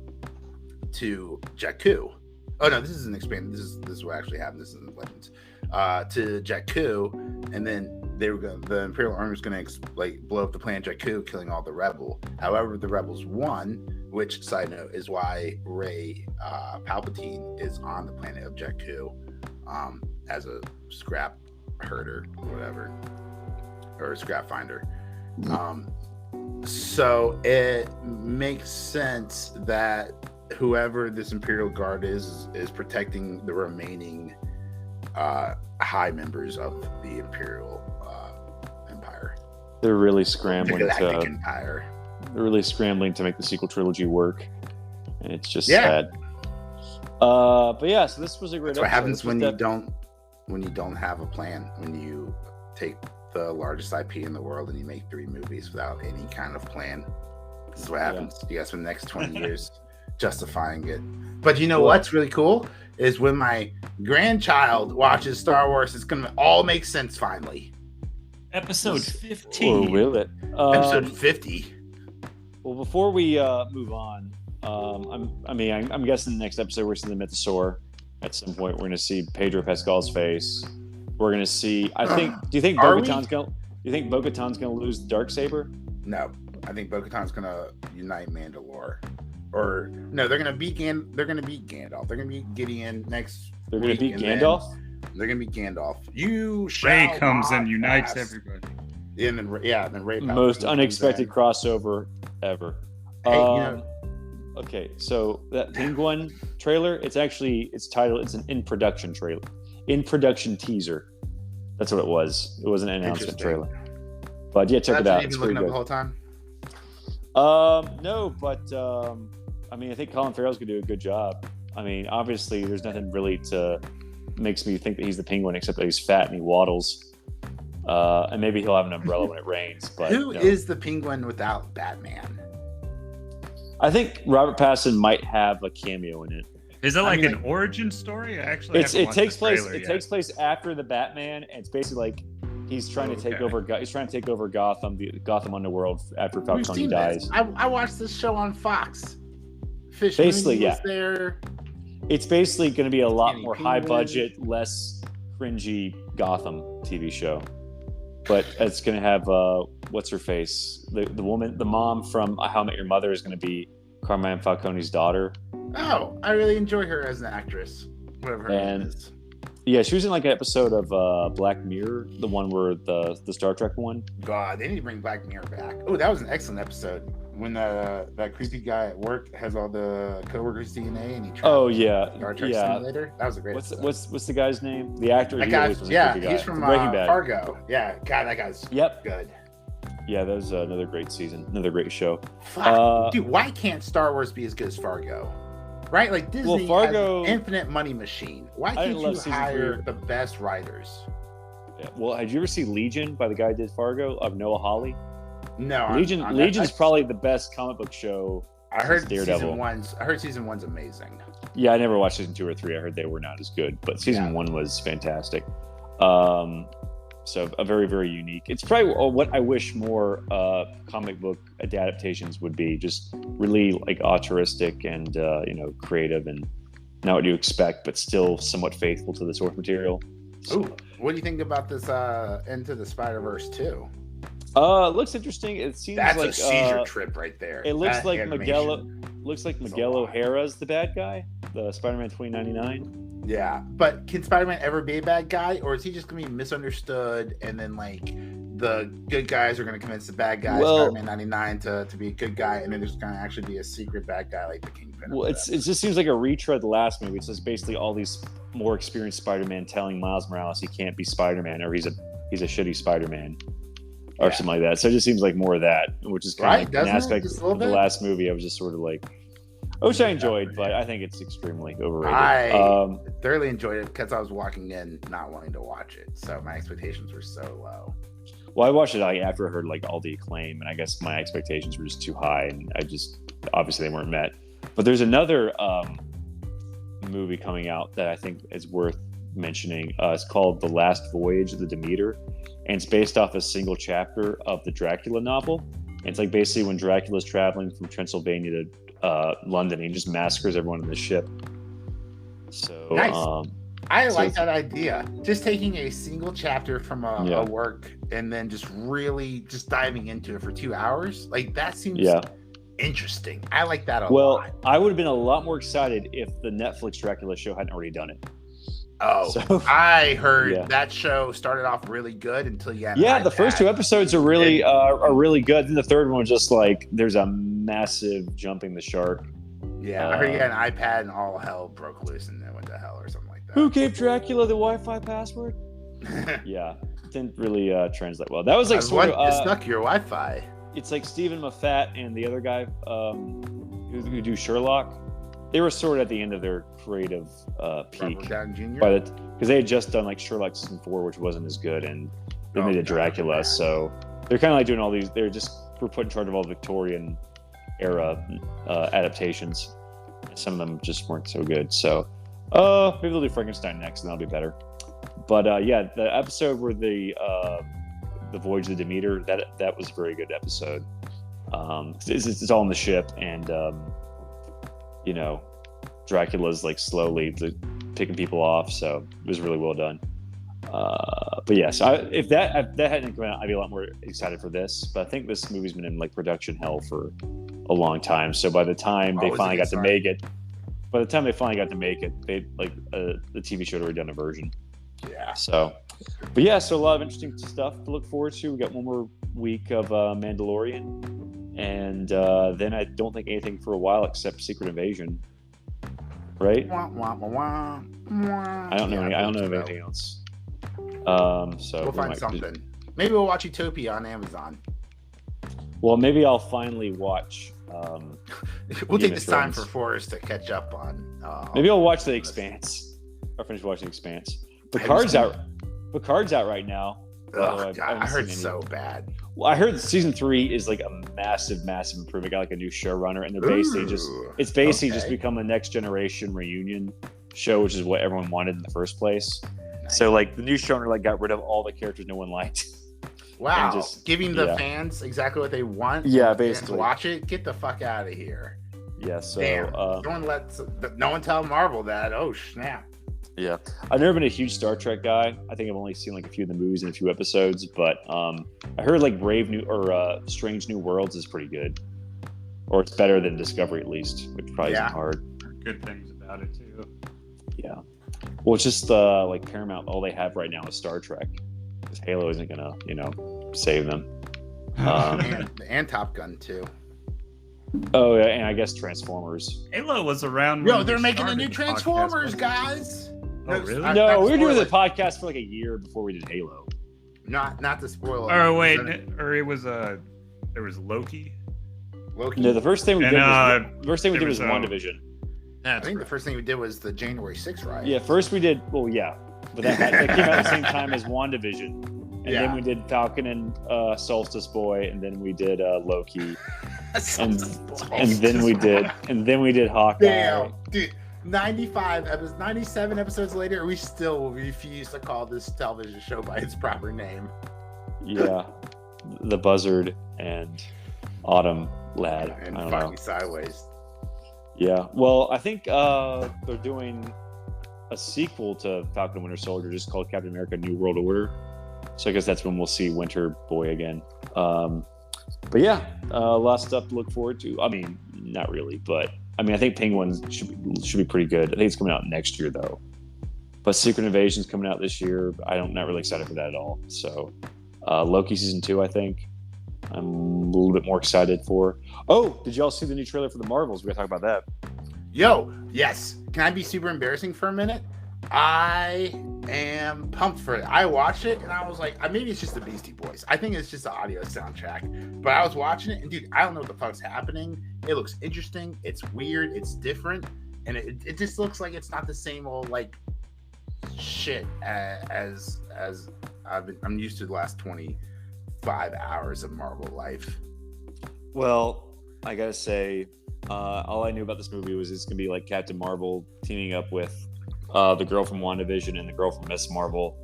Speaker 2: to Jakku. Oh no, this is an expanded. This is what actually happened. This is in Legends. To Jakku, and then the Imperial Army was going to blow up the planet Jakku, killing all the rebel. However, the rebels won, which, side note, is why Rey Palpatine is on the planet of Jakku as a scrap herder, whatever, or a scrap finder. So it makes sense that whoever this Imperial Guard is protecting the remaining high members of the Imperial Empire.
Speaker 1: They're really scrambling
Speaker 2: Empire.
Speaker 1: They're really scrambling to make the sequel trilogy work, and it's just sad. But yeah, so this was a great.
Speaker 2: That's what happens when you don't have a plan. When you take the largest IP in the world and you make 3 movies without any kind of plan. This is what happens. You guys spend the next 20 years justifying it. But you know what's really cool is when my grandchild watches Star Wars, it's gonna all make sense finally.
Speaker 3: Episode 15.
Speaker 1: Or will it?
Speaker 2: Episode 50.
Speaker 1: Well, before we move on, I'm guessing the next episode we're seeing the Mythosaur. At some point, we're going to see Pedro Pascal's face. We're going to see. Do you think Bo-Katan's going? Do you think Bo-Katan's going to lose Darksaber?
Speaker 2: No, I think Bo-Katan's going to unite Mandalore. Or no, they're going to beat They're going to beat Gandalf. They're going to beat Gideon next.
Speaker 1: They're going to beat Gandalf.
Speaker 2: They're going to beat Gandalf.
Speaker 3: Rey comes and unites everybody.
Speaker 2: And then Rey.
Speaker 1: Most unexpected crossover ever.
Speaker 2: Hey,
Speaker 1: Okay, so that Penguin trailer, it's titled, it's an in production trailer. In production teaser. That's what it was. It wasn't an announcement trailer. But yeah, check it out.
Speaker 2: It's pretty good. The whole time?
Speaker 1: No, but I think Colin Farrell's gonna do a good job. I mean, obviously there's nothing really makes me think that he's the Penguin except that he's fat and he waddles. And maybe he'll have an umbrella when it rains. But
Speaker 2: who is the Penguin without Batman?
Speaker 1: I think Robert Pattinson might have a cameo in it.
Speaker 3: Is it an origin story?
Speaker 1: It takes place after the Batman, and it's basically like he's trying to take over. He's trying to take over Gotham, the Gotham underworld after Falcone dies.
Speaker 2: I watched this show on Fox.
Speaker 1: Basically, yeah.
Speaker 2: There.
Speaker 1: It's basically going to be a lot more high budget, less cringy Gotham TV show. but it's going to have what's her face, the woman, the mom from How I Met Your Mother is going to be Carmine Falcone's daughter.
Speaker 2: Oh, I really enjoy her as an actress, whatever her name is.
Speaker 1: Yeah, she was in like an episode of Black Mirror, the one where the Star Trek one.
Speaker 2: God, they need to bring Black Mirror back. Oh, that was an excellent episode. When that creepy guy at work has all the coworkers' DNA and he tries Star Trek Simulator. That was a great episode.
Speaker 1: What's the guy's name? The actor.
Speaker 2: That guy, he's from Breaking Bad. Fargo. Yeah, God, that guy's good.
Speaker 1: Yeah, that was another great season, another great show.
Speaker 2: Fuck. Dude, why can't Star Wars be as good as Fargo? Right? Like Disney has an infinite money machine. Why can't you hire the best writers?
Speaker 1: Yeah. Well, did you ever see Legion by the guy who did Fargo of Noah Hawley?
Speaker 2: No.
Speaker 1: Legion's probably the best comic book show.
Speaker 2: I heard season one's amazing.
Speaker 1: Yeah, I never watched season 2 or 3. I heard they were not as good, but season 1 was fantastic. So a very, very unique. It's probably what I wish more comic book adaptations would be. Just really like altruistic and creative and not what you expect, but still somewhat faithful to the source material. So,
Speaker 2: what do you think about this Into the Spider-Verse 2?
Speaker 1: It looks interesting. It seems
Speaker 2: that's
Speaker 1: like
Speaker 2: a seizure trip right there.
Speaker 1: It looks like Miguel O'Hara's the bad guy, the Spider-Man 2099.
Speaker 2: Yeah, but can Spider-Man ever be a bad guy, or is he just gonna be misunderstood and then like the good guys are gonna convince the bad guy, Spider-Man 99, to be a good guy, and then there's gonna actually be a secret bad guy like the Kingpin?
Speaker 1: Well, it just seems like a retread of the last movie. It's just basically all these more experienced Spider-Man telling Miles Morales he can't be Spider-Man, or he's a shitty Spider-Man. Or something like that. So it just seems like more of that, which is kind of an aspect of the last movie. I was just sort of like, which I enjoyed, but I think it's extremely overrated.
Speaker 2: I thoroughly enjoyed it because I was walking in not wanting to watch it, so my expectations were so low.
Speaker 1: Well, I watched it after I heard like all the acclaim, and I guess my expectations were just too high, and obviously they weren't met. But there's another movie coming out that I think is worth mentioning. It's called The Last Voyage of the Demeter. And it's based off a single chapter of the Dracula novel. And it's like basically when Dracula's traveling from Transylvania to London, he just massacres everyone in the ship. So
Speaker 2: nice. I like that idea. Just taking a single chapter from a work and then just really just diving into it for 2 hours. Like that seems interesting. I like that a lot.
Speaker 1: Well, I would have been a lot more excited if the Netflix Dracula show hadn't already done it.
Speaker 2: Oh, so, I heard that show started off really good until you had
Speaker 1: the first 2 episodes are really good. Then the third one was just like there's a massive jumping the shark.
Speaker 2: Yeah, I heard you had an iPad and all hell broke loose and then went to hell or something like that.
Speaker 1: Who gave Dracula the Wi-Fi password? Didn't really translate well. That was like
Speaker 2: snuck your Wi-Fi.
Speaker 1: It's like Stephen Moffat and the other guy who do Sherlock. They were sort of at the end of their creative peak, because they had just done like Sherlock season 4, which wasn't as good, and they made a Dracula. So they're kind of like doing all these. We're put in charge of all Victorian era adaptations. Some of them just weren't so good. So maybe they'll do Frankenstein next, and that'll be better. But the episode where the Voyage of the Demeter, that was a very good episode. It's all on the ship, and Dracula's like slowly picking people off, so it was really well done. But yeah, so if that hadn't come out, I'd be a lot more excited for this. But I think this movie's been in like production hell for a long time. So by the time they finally got to make it, they like the TV show had already done a version.
Speaker 2: Yeah.
Speaker 1: So a lot of interesting stuff to look forward to. We got one more week of Mandalorian. And then I don't think anything for a while except Secret Invasion, right? I don't know. I don't know of anything else. So
Speaker 2: we'll find something. Maybe we'll watch Utopia on Amazon.
Speaker 1: Well, maybe I'll finally watch.
Speaker 2: We'll take this time for Forrest to catch up on.
Speaker 1: Maybe I'll watch The Expanse. I'll finish watching Expanse. Picard's out right now.
Speaker 2: I heard so bad.
Speaker 1: Well, I heard season 3 is like a massive improvement. Got like a new showrunner, and they're basically just become a next generation reunion show, which is what everyone wanted in the first place. Nice. So like the new showrunner like got rid of all the characters no one liked.
Speaker 2: Wow, just giving the fans exactly what they want.
Speaker 1: Yeah, basically.
Speaker 2: To watch it, get the fuck out of here.
Speaker 1: Yeah. So
Speaker 2: damn, no one tell Marvel that. Oh snap.
Speaker 1: Yeah, I've never been a huge Star Trek guy. I think I've only seen like a few of the movies and a few episodes, but I heard like Strange New Worlds is pretty good, or it's better than Discovery at least, which probably isn't hard.
Speaker 3: Good things about it too.
Speaker 1: Yeah, well, it's just like Paramount. All they have right now is Star Trek, because Halo isn't gonna save them.
Speaker 2: And Top Gun too.
Speaker 1: Oh yeah, and I guess Transformers.
Speaker 3: Halo was around.
Speaker 2: Yo, they're making a new Transformers, guys.
Speaker 3: Oh really?
Speaker 1: No, we were doing the podcast for like a year before we did Halo.
Speaker 2: Not to spoil it.
Speaker 3: Oh wait, or it was there was Loki.
Speaker 1: No, the first thing we did was WandaVision.
Speaker 2: I think the first thing we did was the January 6th, right?
Speaker 1: Yeah, first we did. Well, yeah, but that came out at the same time as WandaVision, and then we did Falcon and Solstice Boy, and then we did Loki, and then we did Hawkeye.
Speaker 2: Damn, dude. 97 episodes later, we still refuse to call this television show by its proper name.
Speaker 1: Yeah, the Buzzard and Autumn Lad.
Speaker 2: And Foggy Sideways.
Speaker 1: Yeah, well, I think they're doing a sequel to Falcon and Winter Soldier just called Captain America New World Order. So I guess that's when we'll see Winter Boy again. But yeah, a lot of stuff to look forward to. I mean, not really, but I think Penguin should be pretty good. I think it's coming out next year though. But Secret Invasion's coming out this year. I'm not really excited for that at all. So Loki season 2, I think I'm a little bit more excited for. Oh, did y'all see the new trailer for the Marvels? We gotta talk about that.
Speaker 2: Yo, yes. Can I be super embarrassing for a minute? I am pumped for it. I watched it and I was like, maybe it's just the Beastie Boys. I think it's just the audio soundtrack. But I was watching it and dude, I don't know what the fuck's happening. It looks interesting. It's weird. It's different. And it just looks like it's not the same old like shit as I'm used to the last 25 hours of Marvel life.
Speaker 1: Well, I gotta say, all I knew about this movie was it's gonna be like Captain Marvel teaming up with the girl from WandaVision and the girl from Miss Marvel,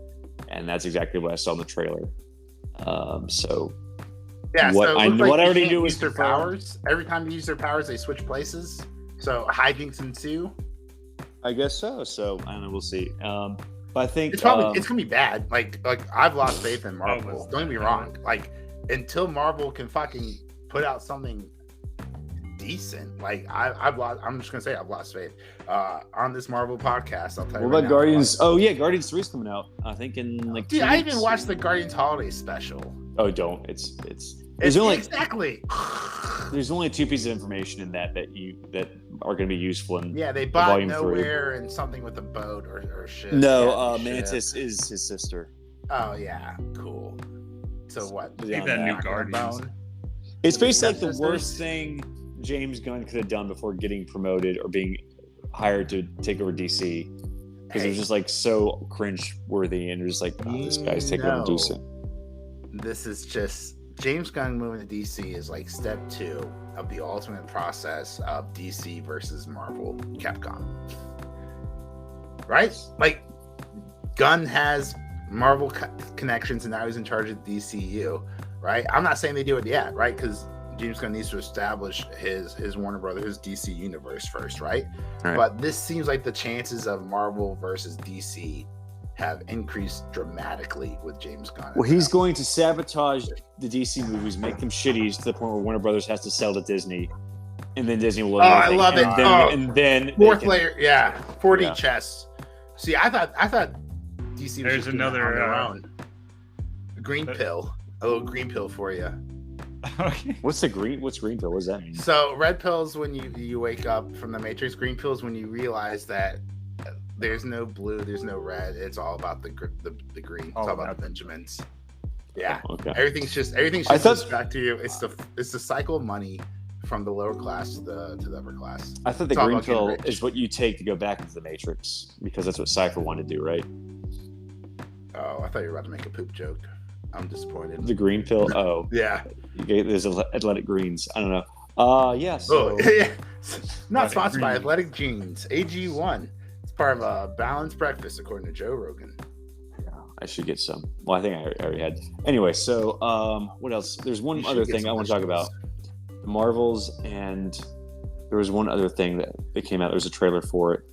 Speaker 1: and that's exactly what I saw in the trailer. So
Speaker 2: yeah,
Speaker 1: what
Speaker 2: so
Speaker 1: I already knew was
Speaker 2: their powers. Every time they use their powers, they switch places. So hijinks ensue.
Speaker 1: I guess so. So I don't know. We'll see. But I think
Speaker 2: it's gonna be bad. Like I've lost faith in Marvel. Don't get me wrong. Like until Marvel can fucking put out something decent, like I'm just gonna say I've lost faith on this Marvel podcast. I'll tell you.
Speaker 1: What about Guardians? Oh yeah, Guardians 3 is coming out. I think in like.
Speaker 2: Dude, I even watched the Guardians holiday special.
Speaker 1: Oh, don't! There's only
Speaker 2: exactly.
Speaker 1: There's only 2 pieces of information in that are going to be useful in.
Speaker 2: Yeah, they bought Nowhere and something with a boat or shit.
Speaker 1: No, Mantis is his sister.
Speaker 2: Oh yeah, cool. So what?
Speaker 3: Leave that new Guardians.
Speaker 1: It's basically like the worst thing James Gunn could have done before getting promoted or being hired to take over DC, because it was just like so cringe worthy, and you're just like, oh, this guy's taking over DC.
Speaker 2: This is just James Gunn moving to DC is like step 2 of the ultimate process of DC versus Marvel Capcom, right? Like Gunn has Marvel connections and now he's in charge of DCU, right? I'm not saying they do it yet, right? Because James Gunn needs to establish his Warner Brothers, his DC universe first, right? But this seems like the chances of Marvel versus DC have increased dramatically with James Gunn.
Speaker 1: Well, he's going to sabotage the DC movies, make them shitty to the point where Warner Brothers has to sell to Disney, and then Disney will.
Speaker 2: Oh, I love it.
Speaker 1: And then
Speaker 2: fourth layer, 4D chess. See, I thought DC.
Speaker 3: There's another
Speaker 2: green pill. A little green pill for you.
Speaker 3: Okay.
Speaker 1: What's green pill? What does that mean?
Speaker 2: So red pills when you wake up from the Matrix. Green pills when you realize that there's no blue, there's no red. It's all about the green. It's all about the Benjamins. Yeah. Okay. Everything's just back to you. It's the cycle of money from the lower class to the upper class.
Speaker 1: I thought the green pill is what you take to go back into the Matrix, because that's what Cypher wanted to do, right?
Speaker 2: Oh, I thought you were about to make a poop joke. I'm disappointed.
Speaker 1: The green pill? Oh.
Speaker 2: Yeah.
Speaker 1: There's Athletic Greens. I don't know. Yeah. So.
Speaker 2: Yeah. Not sponsored by Athletic Greens. AG1. It's part of a balanced breakfast, according to Joe Rogan.
Speaker 1: Yeah, I should get some. Well, I think I already had. Anyway, so what else? There's one other thing I want to talk about. The Marvels, and there was one other thing that came out. There was a trailer for it.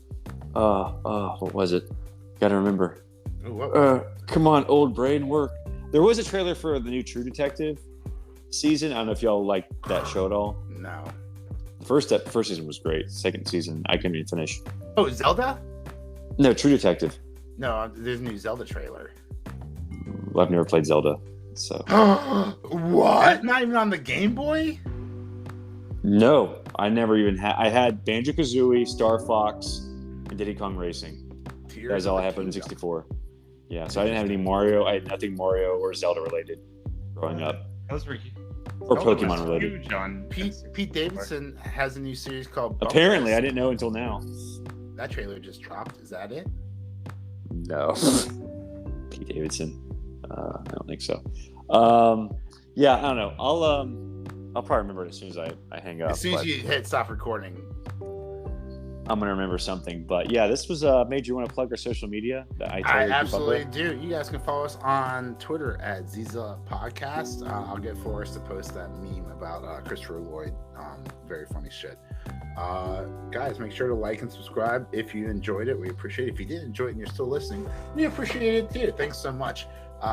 Speaker 1: What was it? Gotta remember.
Speaker 2: Ooh,
Speaker 1: come on, old brain work. There was a trailer for the new True Detective season. I don't know if y'all like that show at all.
Speaker 2: No.
Speaker 1: The first season was great. Second season, I couldn't even finish.
Speaker 2: Oh, Zelda?
Speaker 1: No, True Detective.
Speaker 2: No, there's a new Zelda trailer.
Speaker 1: Well, I've never played Zelda, so.
Speaker 2: What? Not even on the Game Boy?
Speaker 1: No, I never even had. I had Banjo-Kazooie, Star Fox, and Diddy Kong Racing. That's all I had for the 64. Yeah, so I didn't have any Mario. I had nothing Mario or Zelda related growing up.
Speaker 3: Those were
Speaker 1: or Pokemon related.
Speaker 3: Huge on
Speaker 2: Pete Davidson has a new series called Bumpers.
Speaker 1: Apparently, I didn't know until now.
Speaker 2: That trailer just dropped. Is that it?
Speaker 1: No. Pete Davidson. I don't think so. Yeah, I don't know. I'll probably remember it as soon as I hang up.
Speaker 2: As soon as you hit stop recording.
Speaker 1: I'm going to remember something. But yeah, this was made you want to plug our social media. That I
Speaker 2: absolutely do. You guys can follow us on Twitter at Ziza Podcast. I'll get Forrest to post that meme about Christopher Lloyd. Very funny shit. Guys, make sure to like and subscribe if you enjoyed it. We appreciate it. If you did enjoy it and you're still listening, we appreciate it too. Thanks so much.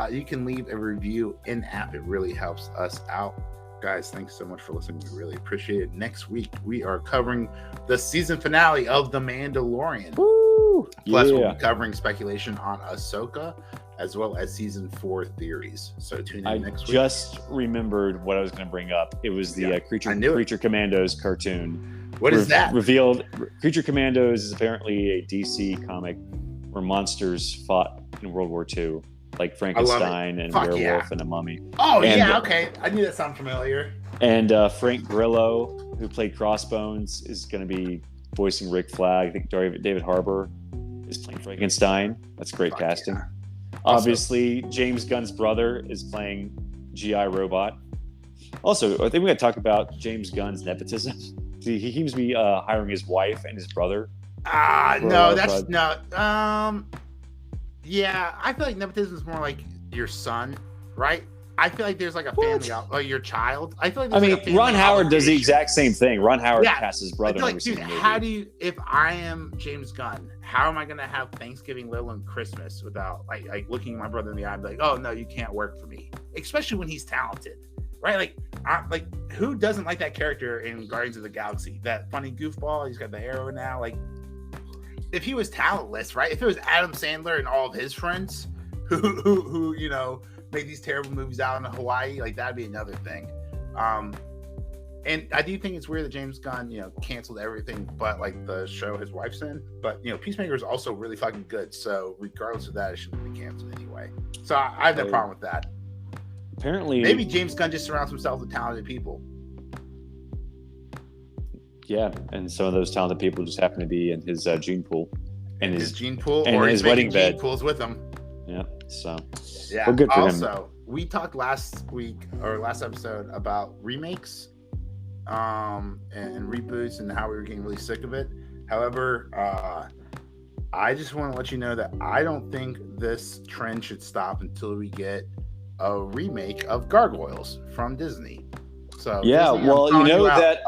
Speaker 2: You can leave a review in app. It really helps us out. Guys, thanks so much for listening. We really appreciate it. Next week, we are covering the season finale of The Mandalorian.
Speaker 1: Woo!
Speaker 2: Plus, we'll be covering speculation on Ahsoka, as well as season 4 theories. So tune in next week. I
Speaker 1: just remembered what I was going to bring up. It was the Creature Commandos cartoon.
Speaker 2: What is that?
Speaker 1: Revealed. Creature Commandos is apparently a DC comic where monsters fought in World War II. Like Frankenstein and Werewolf and a Mummy.
Speaker 2: Oh, okay. I knew that sounded familiar.
Speaker 1: And Frank Grillo, who played Crossbones, is going to be voicing Rick Flag. I think David Harbour is playing Frankenstein. That's great casting. Yeah. Obviously, James Gunn's brother is playing G.I. Robot. Also, I think we got to talk about James Gunn's nepotism. See, he seems to be hiring his wife and his brother.
Speaker 2: No, that's not. Yeah, I feel like nepotism is more like your son, right? I feel like there's like a family, or your child. I feel like
Speaker 1: Ron Howard does the exact same thing. Ron Howard casts his brother.
Speaker 2: Like, dude, how do you? If I am James Gunn, how am I gonna have Thanksgiving, little, and Christmas without like looking my brother in the eye and be like, oh no, you can't work for me, especially when he's talented, right? Like who doesn't like that character in Guardians of the Galaxy? That funny goofball. He's got the arrow now, like. If he was talentless, right? If it was Adam Sandler and all of his friends who made these terrible movies out in Hawaii, like that'd be another thing. And I do think it's weird that James Gunn, canceled everything but like the show his wife's in. But Peacemaker is also really fucking good. So regardless of that, it shouldn't be canceled anyway. So I have no problem with that.
Speaker 1: Apparently,
Speaker 2: maybe James Gunn just surrounds himself with talented people.
Speaker 1: Yeah, and some of those talented people just happen to be in his gene pool,
Speaker 2: and his gene pool,
Speaker 1: and
Speaker 2: or
Speaker 1: his wedding bed.
Speaker 2: Gene pools with him.
Speaker 1: Yeah. So.
Speaker 2: Yeah.
Speaker 1: Well, good for him.
Speaker 2: Also, we talked last episode about remakes, and reboots, and how we were getting really sick of it. However, I just want to let you know that I don't think this trend should stop until we get a remake of Gargoyles from Disney. So
Speaker 1: yeah,
Speaker 2: Disney,
Speaker 1: well, that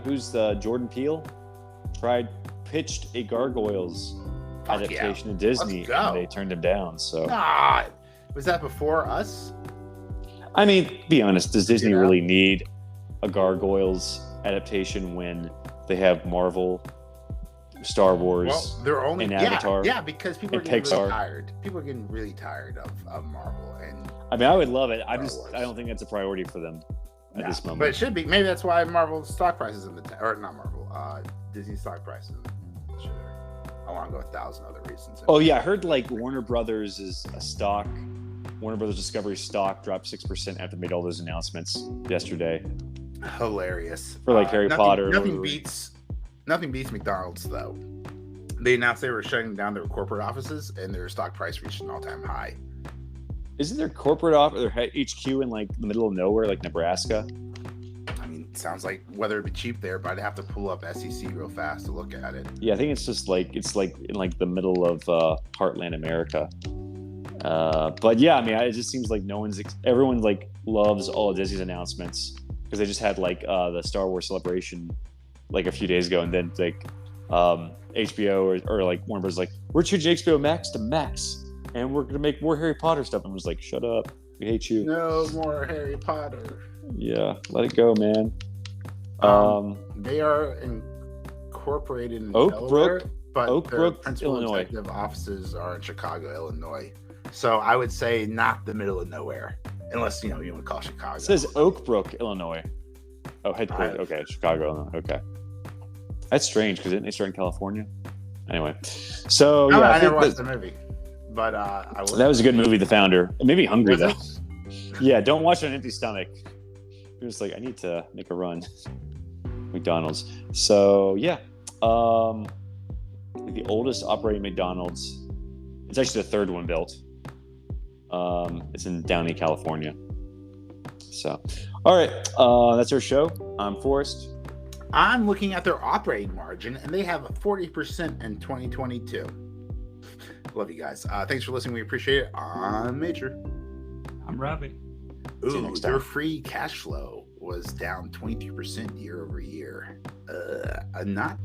Speaker 1: who's Jordan Peele pitched a Gargoyles adaptation to Disney, and they turned him down. So
Speaker 2: was that before us?
Speaker 1: I mean, be honest, does Disney really need a Gargoyles adaptation when they have Marvel, Star Wars,
Speaker 2: they're only
Speaker 1: and Avatar?
Speaker 2: Yeah, because people are getting
Speaker 1: Pixar.
Speaker 2: Really tired. People are getting really tired of Marvel, and
Speaker 1: I mean, I would love it. I don't think that's a priority for them at this moment.
Speaker 2: But it should be. Maybe that's why Marvel's stock prices or not Marvel, Disney stock prices. I want to go 1,000 other reasons.
Speaker 1: Oh yeah, I heard like Warner Brothers Discovery stock dropped 6% after they made all those announcements yesterday.
Speaker 2: Hilarious.
Speaker 1: For like Harry Potter.
Speaker 2: Nothing beats McDonald's though. They announced they were shutting down their corporate offices, and their stock price reached an all-time high.
Speaker 1: Isn't their corporate office, their HQ in like the middle of nowhere, like Nebraska?
Speaker 2: I mean, it sounds like whether it'd be cheap there, but I'd have to pull up SEC real fast to look at it.
Speaker 1: Yeah, I think it's just like in like the middle of Heartland America. But yeah, I mean, it just seems like everyone like loves all of Disney's announcements because they just had like the Star Wars celebration like a few days ago, and then like HBO or like Warner Bros. Like, we're changing HBO Max to Max, and we're gonna make more Harry Potter stuff. I'm just like, shut up, we hate you.
Speaker 2: No more Harry Potter.
Speaker 1: Yeah, let it go, man.
Speaker 2: They are incorporated in
Speaker 1: Oak Brook,
Speaker 2: but their principal
Speaker 1: Illinois.
Speaker 2: executive offices are in Chicago, Illinois. So I would say not the middle of nowhere, unless you want to call Chicago.
Speaker 1: It says Oak Brook, Illinois. Oh, headquarters. Okay, Chicago, Illinois. Okay, that's strange because didn't they start in California? Anyway, so yeah,
Speaker 2: I never watched the movie, but
Speaker 1: that was a good movie. The Founder. It made me hungry though. Yeah, don't watch it on an empty stomach. You're just like, I need to make a run. McDonald's. So yeah, the oldest operating McDonald's. It's actually the third one built. It's in Downey, California. So, all right, that's our show. I'm Forrest.
Speaker 2: I'm looking at their operating margin, and they have 40% in 2022. Love you guys. Thanks for listening. We appreciate it. I'm Major.
Speaker 3: I'm Robbie.
Speaker 2: Ooh, their free cash flow was down 22% year over year. Not